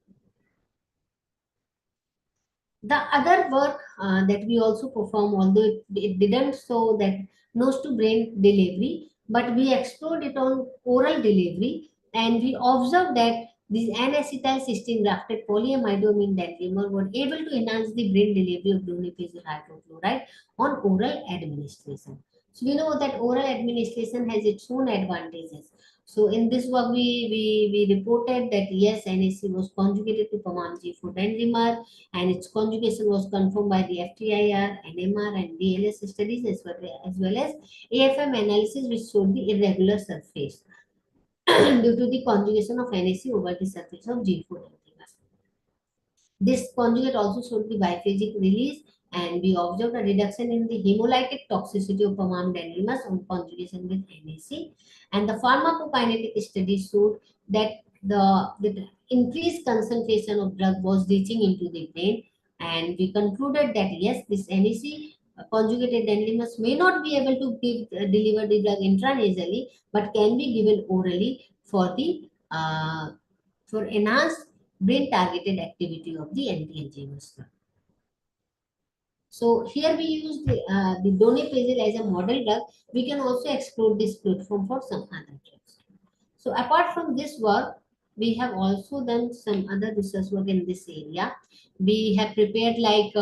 The other work that we also perform, although it didn't show that nose to brain delivery, but we explored it on oral delivery, and we observed that these N-acetyl cysteine grafted polyamidoamine dendrimer were able to enhance the brain delivery of donepezil hydrochloride on oral administration. So we know that oral administration has its own advantages. So in this work, we reported that yes, NAC was conjugated to PAMAMG for dendrimer, and its conjugation was confirmed by the FTIR, NMR, and DLS studies, as well as AFM analysis, which showed the irregular surface due to the conjugation of NAC over the surface of G4 dendrimers. This conjugate also showed the biphasic release, and we observed a reduction in the hemolytic toxicity of PAMAM dendrimers on conjugation with NAC. And the pharmacokinetic study showed that the increased concentration of drug was reaching into the brain, and we concluded that yes, this NAC conjugated dendrimers may not be able to deliver the drug intranasally, but can be given orally for the for enhanced brain targeted activity of the anti-Alzheimer's drug. So here we use the donepezil as a model drug. We can also explore this platform for some other drugs. So apart from this work, we have also done some other research work in this area. We have prepared like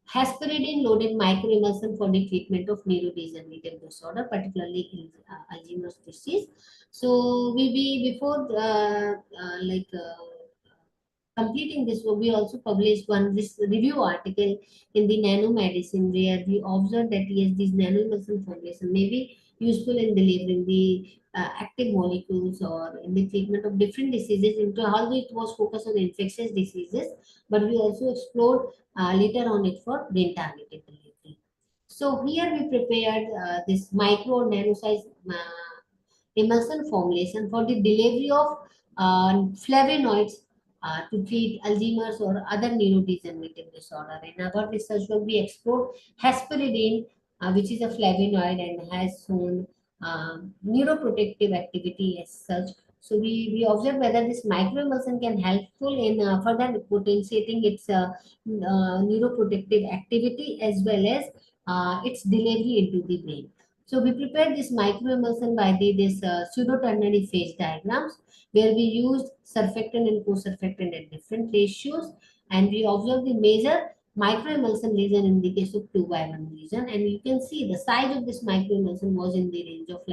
hesperidine loaded microemulsion for the treatment of neurodegenerative disorder, particularly in Alzheimer's disease. So before completing this work, we also published this review article in the Nanomedicine, where we observed that yes, these nanoemulsion formulation may be useful in delivering the active molecules or in the treatment of different diseases. Although it was focused on infectious diseases, but we also explored later on it for brain targeted delivery. So here we prepared this micro nano size emulsion formulation for the delivery of flavonoids to treat Alzheimer's or other neurodegenerative disorder. In our research work, we explored hesperidine, which is a flavonoid and has shown neuroprotective activity as such. So we observe whether this microemulsion can helpful in further potentiating its neuroprotective activity as well as its delivery into the brain. So we prepared this microemulsion by this pseudo-ternary phase diagrams, where we used surfactant and co-surfactant at different ratios, and we observed the major microemulsion lesion in the case of 2/1 lesion, and you can see the size of this microemulsion was in the range of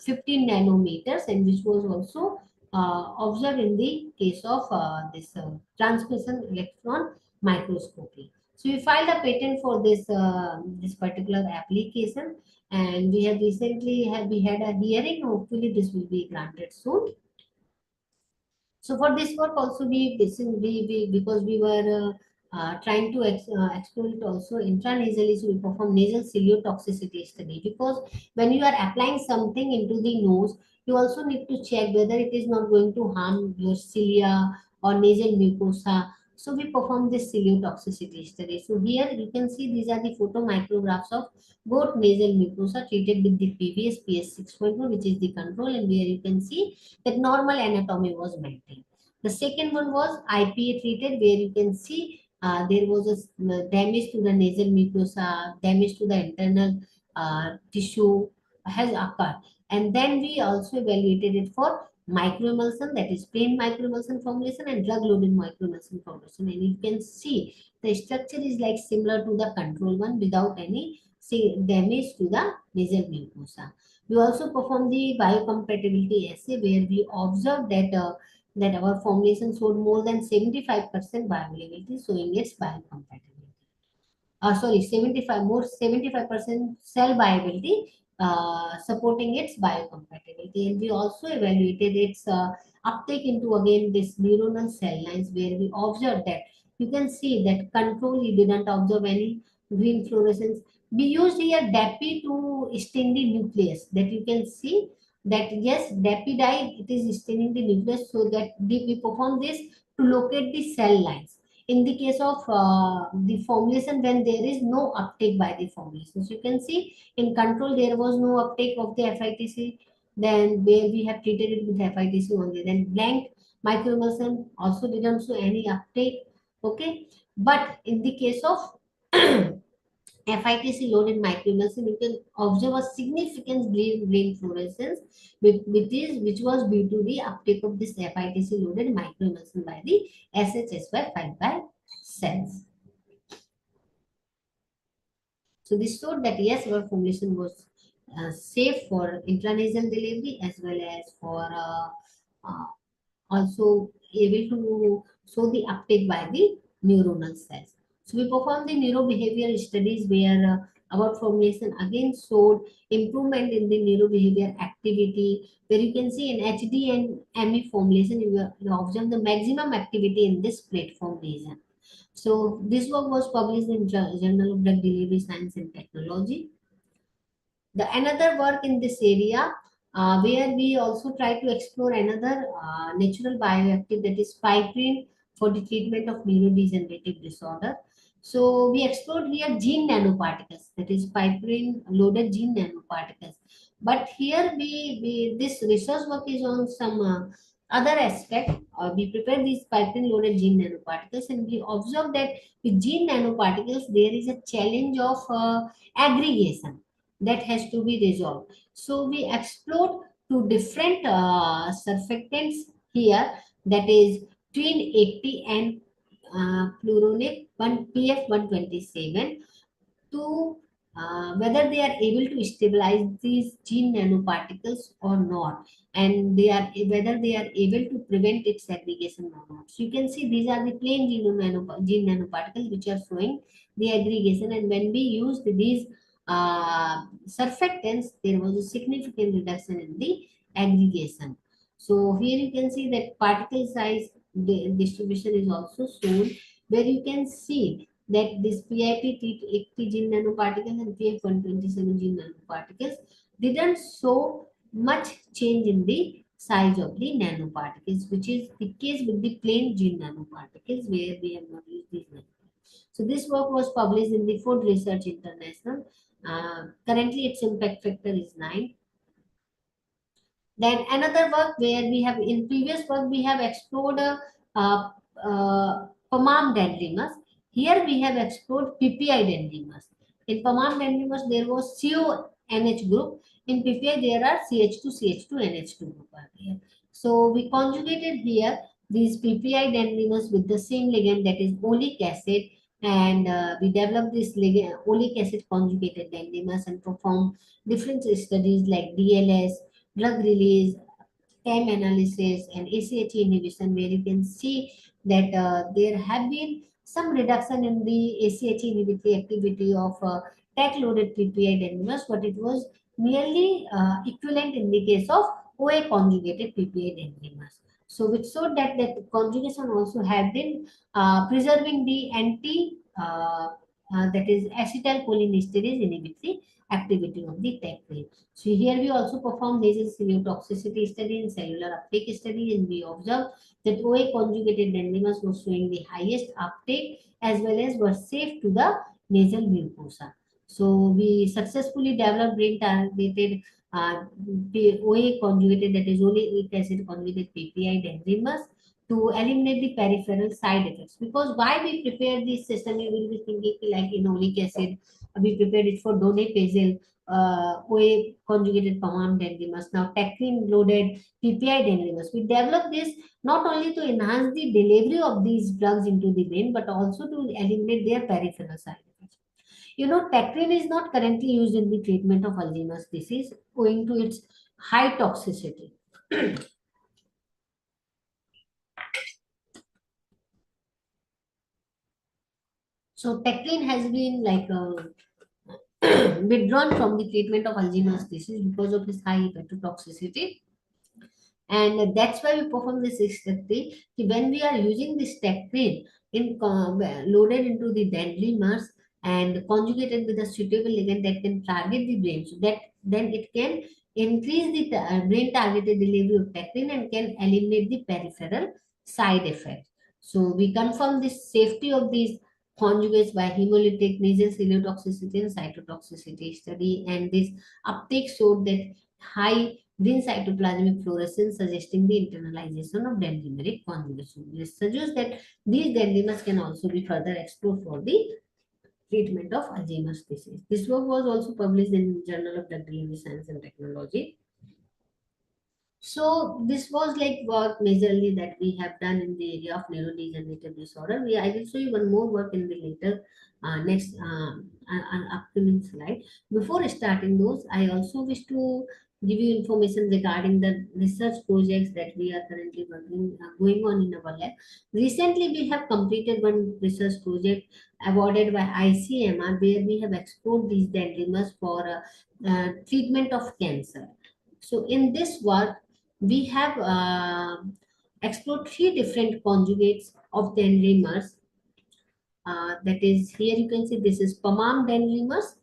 15 nanometers, and which was also observed in the case of this transmission electron microscopy. So we filed a patent for this particular application, and we had a hearing. Hopefully, this will be granted soon. So for this work also, because we were trying to explore it also intranasally, so we perform nasal ciliotoxicity study, because when you are applying something into the nose, you also need to check whether it is not going to harm your cilia or nasal mucosa. So we perform this ciliotoxicity study. So here you can see these are the photomicrographs of both nasal mucosa treated with the previous PS 6.1, which is the control, and where you can see that normal anatomy was maintained. The second one was IPA treated, where you can see there was a damage to the nasal mucosa, damage to the internal tissue has occurred. And then we also evaluated it for microemulsion, that is plain microemulsion formulation and drug-loaded microemulsion formulation. And you can see the structure is like similar to the control one without any damage to the nasal mucosa. We also performed the biocompatibility assay, where we observed that our formulation showed more than 75% bioavailability, showing its biocompatibility. 75% cell viability, supporting its biocompatibility. And we also evaluated its uptake into again this neuronal cell lines, where we observed that you can see that control, you didn't observe any green fluorescence. We used here DAPI to stain the nucleus, that you can see that yes, DAPI dye, it is staining the nucleus, so that we perform this to locate the cell lines. In the case of the formulation, when there is no uptake by the formulation, so you can see in control there was no uptake of the FITC, then where we have treated it with FITC only. Then blank microemulsion also didn't show any uptake. Okay, but in the case of FITC loaded microemulsion, you can observe a significant green fluorescence, which was due to the uptake of this FITC loaded microemulsion by the SHSY5 cells. So this showed that yes, our formulation was safe for intranasal delivery as well as for uh, also able to show the uptake by the neuronal cells. So we performed the neurobehavioral studies where our formulation again showed improvement in the neurobehavior activity, where you can see in HD and ME formulation, you observe the maximum activity in this platform region. So this work was published in Journal of Drug Delivery Science and Technology. The another work in this area where we also try to explore another natural bioactive, that is piperine, for the treatment of neurodegenerative disorder. So we explored here gene nanoparticles, that is piperine loaded gene nanoparticles. But here we this research work is on some other aspect. We prepare these piperine loaded gene nanoparticles, and we observe that with gene nanoparticles there is a challenge of aggregation that has to be resolved. So we explored two different surfactants here, that is twin 80 and pluronic 1 PF127, to whether they are able to stabilize these gene nanoparticles or not, and they are whether they are able to prevent its aggregation or not. So you can see these are the plain gene nanoparticles which are showing the aggregation, and when we used these surfactants, there was a significant reduction in the aggregation. So here you can see that particle size distribution is also shown, where you can see that this PIP80 gene nanoparticles and PF127 gene nanoparticles didn't show much change in the size of the nanoparticles, which is the case with the plain gene nanoparticles where we have not used these nanoparticles. So this work was published in the Food Research International. Currently its impact factor is 9. Then another work where we have, in previous work we have explored uh, Pomam dendrimus. Here we have explored PPI dendrimus. In Pomam dendrimus there was CONH group. In PPI there are CH2, CH2, NH2 group are there. So we conjugated here these PPI dendrimus with the same ligand, that is oleic acid, and we developed this ligand, oleic acid conjugated dendrimus, and performed different studies like DLS, drug release, time analysis, and ACH inhibition, where you can see that there have been some reduction in the ACH inhibitory activity of tech-loaded PPI dendrimers, but it was nearly equivalent in the case of OA conjugated PPI dendrimers. So which showed that the conjugation also have been preserving the that is acetylcholinesterase inhibitory activity of the tech. So here we also perform nasal cellulotoxicity study and cellular uptake study, and we observed that OA conjugated dendrimers was showing the highest uptake as well as were safe to the nasal mucosa. So we successfully developed brain targeted OA conjugated, that is oleic acid conjugated PPI dendrimers, to eliminate the peripheral side effects. Because why we prepare this system, you will be thinking like in oleic acid, we prepared it for donepezil, OA conjugated Pomam dendrimus, now tacrine loaded PPI dendrimus. We developed this not only to enhance the delivery of these drugs into the brain, but also to eliminate their peripheral side effects. You know, tacrine is not currently used in the treatment of Alzheimer's disease owing to its high toxicity. So tacrine has been like withdrawn from the treatment of Alzheimer's disease because of its high hepatotoxicity. And that's why we perform this study. When we are using this tacrine loaded into the dendrimers and conjugated with a suitable ligand that can target the brain, so that then it can increase the brain targeted delivery of tacrine and can eliminate the peripheral side effects. So we confirm the safety of these conjugates by hemolytic, nasal cellulotoxicity and cytotoxicity study, and this uptake showed that high green cytoplasmic fluorescence, suggesting the internalization of dendrimeric conjugation. This suggests that these dendrimers can also be further explored for the treatment of Alzheimer's disease. This work was also published in Journal of Drug Delivery Science and Technology. So this was like work majorly that we have done in the area of neurodegenerative disorder. I will show you one more work in the later next upcoming slide. Before starting those, I also wish to give you information regarding the research projects that we are currently working going on in our lab. Recently, we have completed one research project awarded by ICMR, where we have explored these dendrimers for treatment of cancer. So in this work, we have explored three different conjugates of dendrimers. That is, here you can see this is Pamam dendrimers,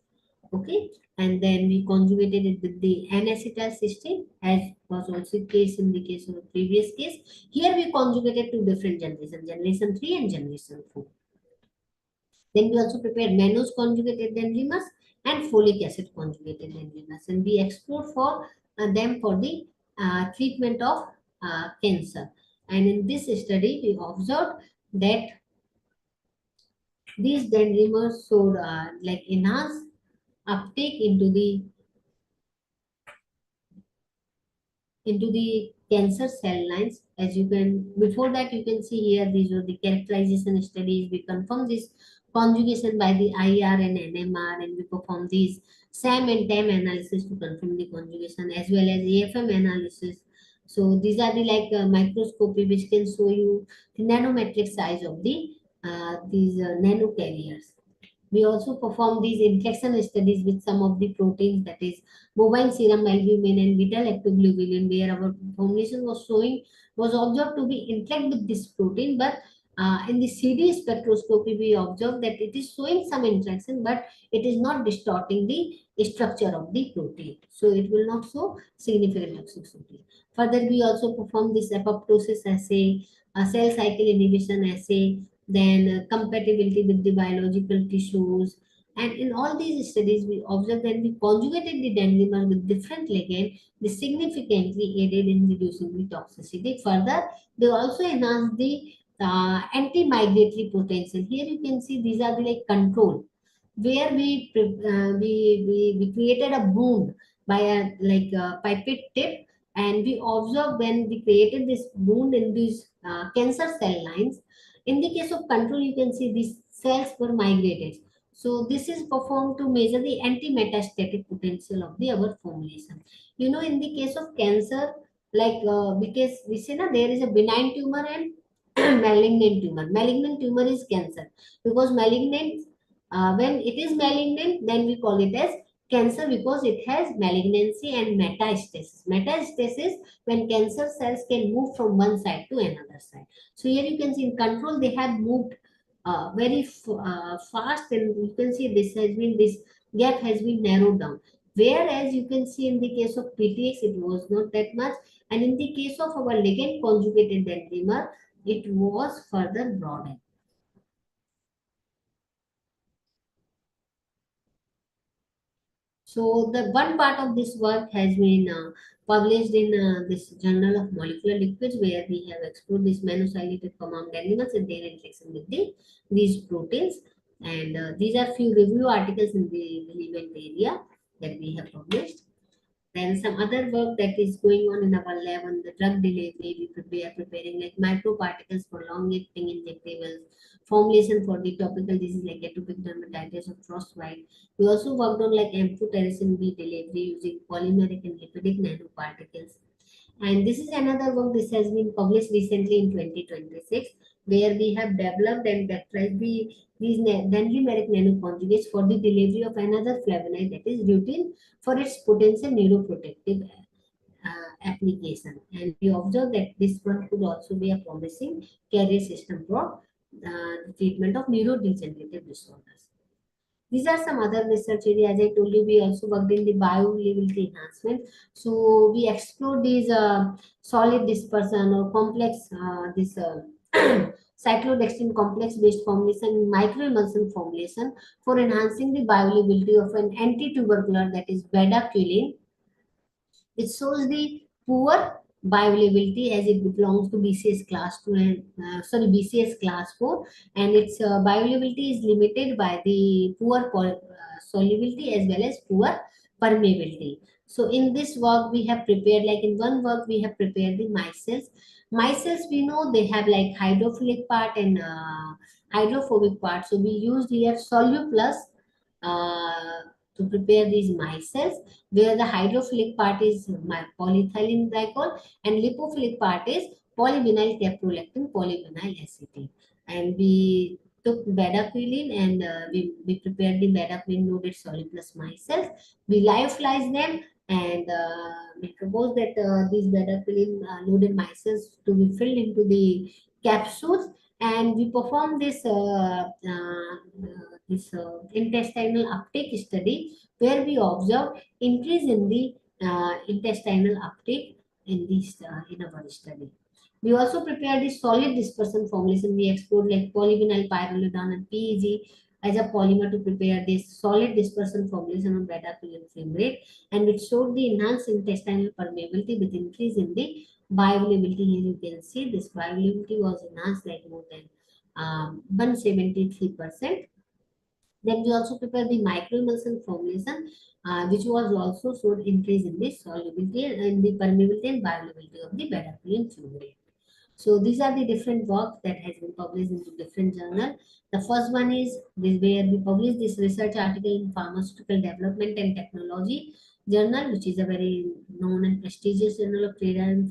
okay, and then we conjugated it with the N-acetylcysteine, as was also the case in the case of the previous case. Here we conjugated two different generations, generation 3 and generation 4. Then we also prepared mannose conjugated dendrimers and folic acid conjugated dendrimers, and we explored for them for the treatment of cancer. And in this study, we observed that these dendrimers showed like enhanced uptake into the cancer cell lines. As you can, before that you can see here, these are the characterization studies. We confirm this conjugation by the IR and NMR, and we perform these SAM and TAM analysis to confirm the conjugation, as well as AFM analysis. So these are the like microscopy which can show you the nanometric size of the these nanocarriers. We also perform these interaction studies with some of the proteins, that is bovine serum albumin and beta-lactoglobulin, where our formulation was observed to be interact with this protein, but in the CD spectroscopy we observed that it is showing some interaction, but it is not distorting the structure of the protein, so it will not show significant toxicity. Further, we also perform this apoptosis assay, cell cycle inhibition assay, then compatibility with the biological tissues. And in all these studies, we observed that we conjugated the dendrimer with different ligand. They significantly aided in reducing the toxicity. Further, they also enhanced the anti-migratory potential. Here you can see these are the like control, where we created a wound by a like a pipette tip, and we observed when we created this wound in these cancer cell lines. In the case of control, you can see these cells were migrated. So this is performed to measure the anti-metastatic potential of the our formulation. You know, in the case of cancer, like because we see now there is a benign tumor and malignant tumor. Malignant tumor is cancer, because malignant, when it is malignant, then we call it as cancer because it has malignancy and metastasis. Metastasis, when cancer cells can move from one side to another side. So here you can see in control, they have moved very fast, and you can see this gap has been narrowed down. Whereas you can see in the case of PTX, it was not that much, and in the case of our ligand conjugated dendrimer, it was further broadened. So the one part of this work has been published in this Journal of Molecular Liquids, where we have explored this monocyclic common dendrimers and their interaction with these proteins. And these are few review articles in the relevant area that we have published. Then some other work that is going on in our lab on the drug delivery. We are preparing like microparticles for long-acting injectables, formulation for the topical disease like atopic dermatitis or frostbite. We also worked on like amphotericin B delivery using polymeric and lipidic nanoparticles. And this is another work. This has been published recently in 2026, where we have developed and characterized these dendrimeric nanoconjugates for the delivery of another flavonoid, that is lutein, for its potential neuroprotective application. And we observed that this one could also be a promising carrier system for the treatment of neurodegenerative disorders. These are some other research areas. As I told you, we also worked in the bioavailability enhancement. So we explored these solid dispersion or complex cyclodextrin complex based formulation, microemulsion formulation for enhancing the bioavailability of an anti-tubercular, that is bedaquiline. It shows the poor bioavailability as it belongs to BCS class 2 and BCS class 4, and its bioavailability is limited by the poor solubility as well as poor permeability. So in this work we have prepared, like in one work we have prepared the micelles. Micelles, we know they have like hydrophilic part and hydrophobic part. So we used here Soluplus to prepare these micelles, where the hydrophilic part is my polyethylene glycol and lipophilic part is polyvinyl caprolactam polyvinyl acetate. And we took bedaquiline and we prepared the bedaquiline loaded Soluplus micelles. We lyophilized them and we propose that these bedaquiline loaded micelles to be filled into the capsules, and we perform this intestinal uptake study, where we observe increase in the intestinal uptake in this in our study. We also prepared the solid dispersion formulation. We explored like polyvinyl pyrrolidone and PEG as a polymer to prepare this solid dispersion formulation of bedaquiline fumarate, and it showed the enhanced intestinal permeability with increase in the bioavailability. Here you can see this bioavailability was enhanced like more than 173%. Then we also prepared the microemulsion formulation, which was also showed increase in the solubility and the permeability and bioavailability of the bedaquiline fumarate. So these are the different work that has been published into different journal. The first one is this, where we published this research article in Pharmaceutical Development and Technology journal, which is a very known and prestigious journal of trade and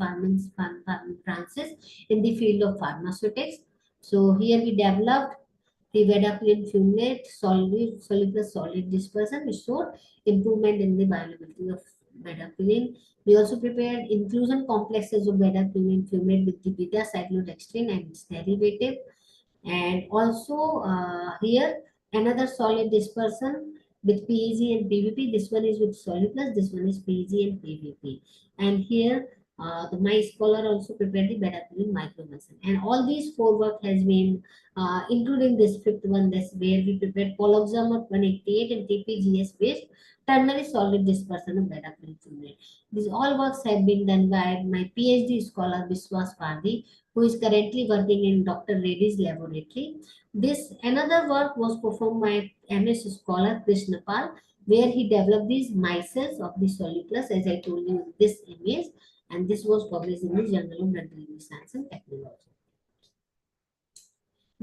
Francis in the field of pharmaceutics. So here we developed the bedaquiline fumarate soluble solid dispersion, which showed improvement in the bioavailability of bedaquiline. We also prepared inclusion complexes of bedaquiline fumarate with the beta cyclodextrin and its derivative. And also here another solid dispersion with PEG and PVP. This one is with Soluplus, this one is PEG and PVP. And here my scholar also prepared the bedaquiline microemulsion. And all these four work has been including this fifth one, that's where we prepared Poloxamol 188 and TPGS based ternary solid dispersion of bedaquiline fumarate. These all works have been done by my PhD scholar Biswas Pardhi, who is currently working in Dr. Reddy's laboratory. This another work was performed by MS scholar Krishna Pal, where he developed these micelles of the Soluplus, as I told you in this image, and this was published in the Journal of Dendrimeric Science and Technology.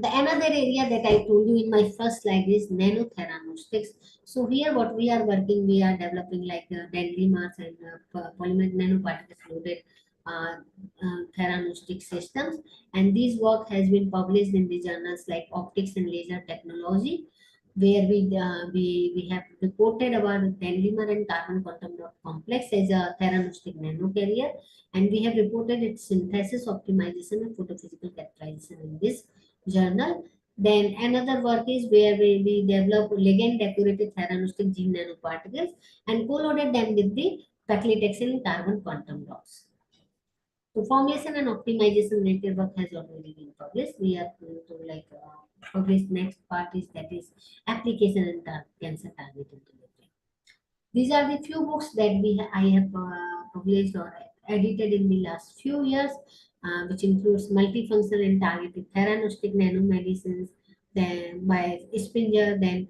The another area that I told you in my first slide is nanotheranostics. So here what we are working, we are developing like dendrimers and polymer nanoparticles loaded theranostic systems, and this work has been published in the journals like Optics and Laser Technology, where we have reported about dendrimer and carbon quantum dot complex as a theranostic nanocarrier, and we have reported its synthesis, optimization, and photophysical characterization in this journal. Then another work is where we develop ligand decorated theranostic gene nanoparticles and co-loaded them with the paclitaxel and carbon quantum dots. So formulation and optimization related work has already been published. We are going to like publish next part is that is application and cancer targeted delivery. These are the few books that I have published or edited in the last few years, which includes multifunctional and targeted theranostic nanomedicines, then by Springer, then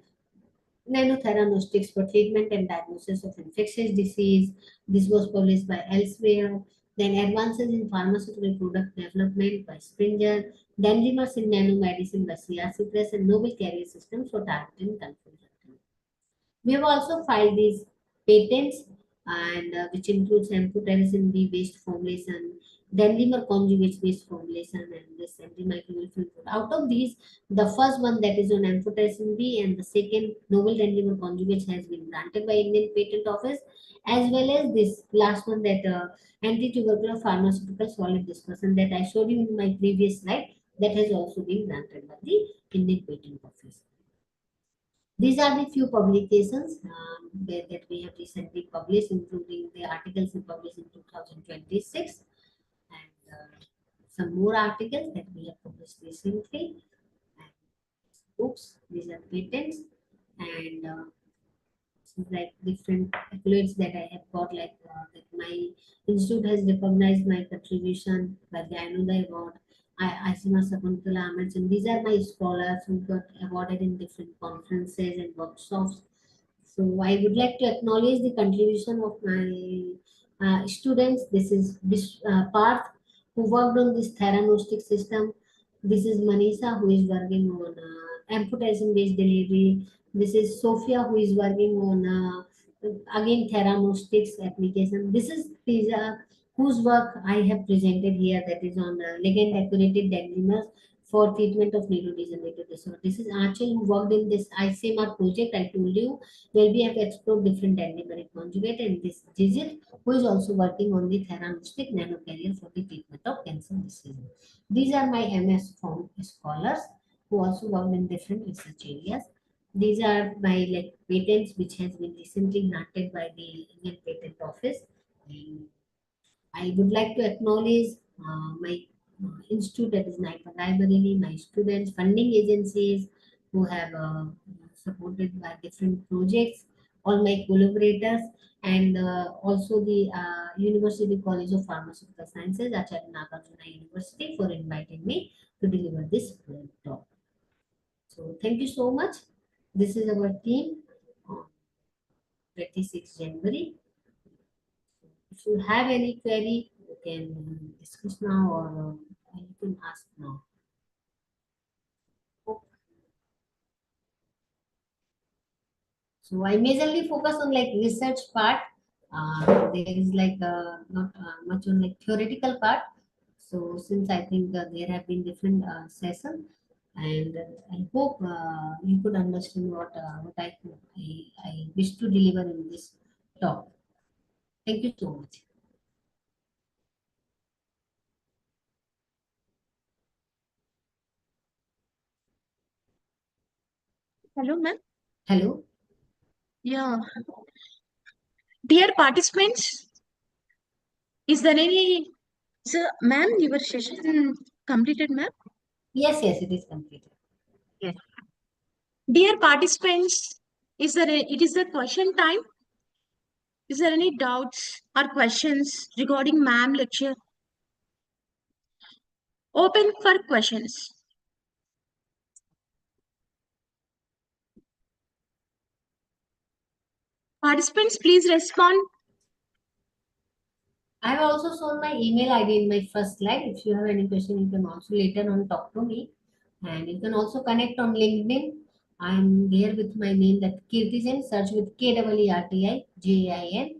nanotheranostics for treatment and diagnosis of infectious disease. This was published by Elsewhere. Then advances in pharmaceutical product development by Springer, dendrimers in nanomedicine by CRC Press, and novel carrier systems for targeting confusion. We have also filed these patents, and which includes amphotericin B based formulation, dendrimer conjugates based formulation, and this antimicrobial film. Out of these, the first one that is on amphotericin B and the second novel dendrimer conjugates has been granted by Indian Patent Office, as well as this last one that anti-tubercular pharmaceutical solid dispersion that I showed you in my previous slide, that has also been granted by the Indian Patent Office. These are the few publications that we have recently published, including the articles we published in 2026 and some more articles that we have published recently, and books. These are patents and like different accolades that I have got, like that my institute has recognized my contribution by the Annuday Award. Asima Sakuntala Ahmed, and these are my scholars who got awarded in different conferences and workshops. So I would like to acknowledge the contribution of my students. This is Parth, who worked on this theranostic system. This is Manisha, who is working on amputation-based delivery. This is Sophia, who is working on again theranostics application. These are whose work I have presented here, that is on ligand accurated dendrimers for treatment of neurodegenerative disorder. This is Achal, who worked in this ICMR project I told you, where we have explored different dendrimeric conjugate, and this Jijit, who is also working on the theranostic nanocarrier for the treatment of cancer diseases. These are my MS form scholars who also worked in different research areas. These are my patents which has been recently granted by the Indian Patent Office. And I would like to acknowledge my institute, that is Raebareli, my students, funding agencies who have supported by different projects, all my collaborators, and also the University College of Pharmaceutical Sciences, Acharya Nagarjuna University, for inviting me to deliver this talk. So thank you so much. This is our team on 26 January. If you have any query, you can discuss now, or you can ask now. So I majorly focus on research part. There is not much on theoretical part. So since I think there have been different sessions, and I hope you could understand what I wish to deliver in this talk. Thank you so much.
Hello, ma'am.
Hello.
Yeah. Dear participants, is there any... So, ma'am, your session completed, ma'am?
Yes, it is completed.
Yes. Dear participants, it is the question time. Is there any doubts or questions regarding ma'am lecture? Open for questions. Participants, please respond.
I have also shown my email ID in my first slide. If you have any question, you can also later on talk to me. And you can also connect on LinkedIn. I'm there with my name, that Keerthi Jain. Search with KEERTIJAIN.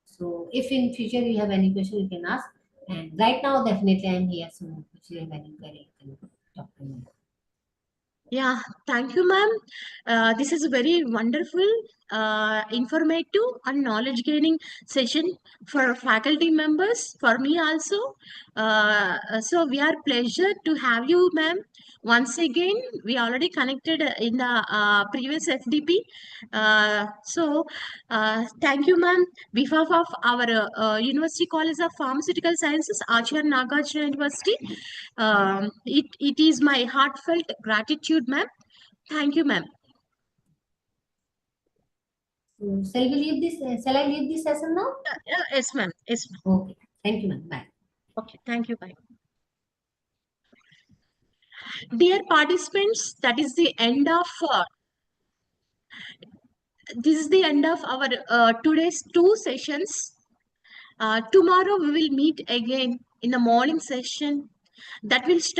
So if in future you have any question, you can ask. And right now, definitely I'm here. So if you have any query, you can talk to me.
Yeah, thank you, ma'am. This is a very wonderful, informative and knowledge-gaining session for faculty members, for me also. So we are pleasure to have you, ma'am. Once again, we already connected in the previous FDP. Thank you, ma'am. Behalf of our University College of Pharmaceutical Sciences, Acharya Nagarjuna University, it is my heartfelt gratitude, ma'am. Thank you, ma'am.
So shall we leave this? Shall I leave this session now?
Yes, ma'am. Yes, ma'am.
Okay. Thank you, ma'am. Bye.
Okay. Thank you. Bye. Dear participants, that is the end of this is the end of our today's 2 sessions. Tomorrow we will meet again in the morning session that will start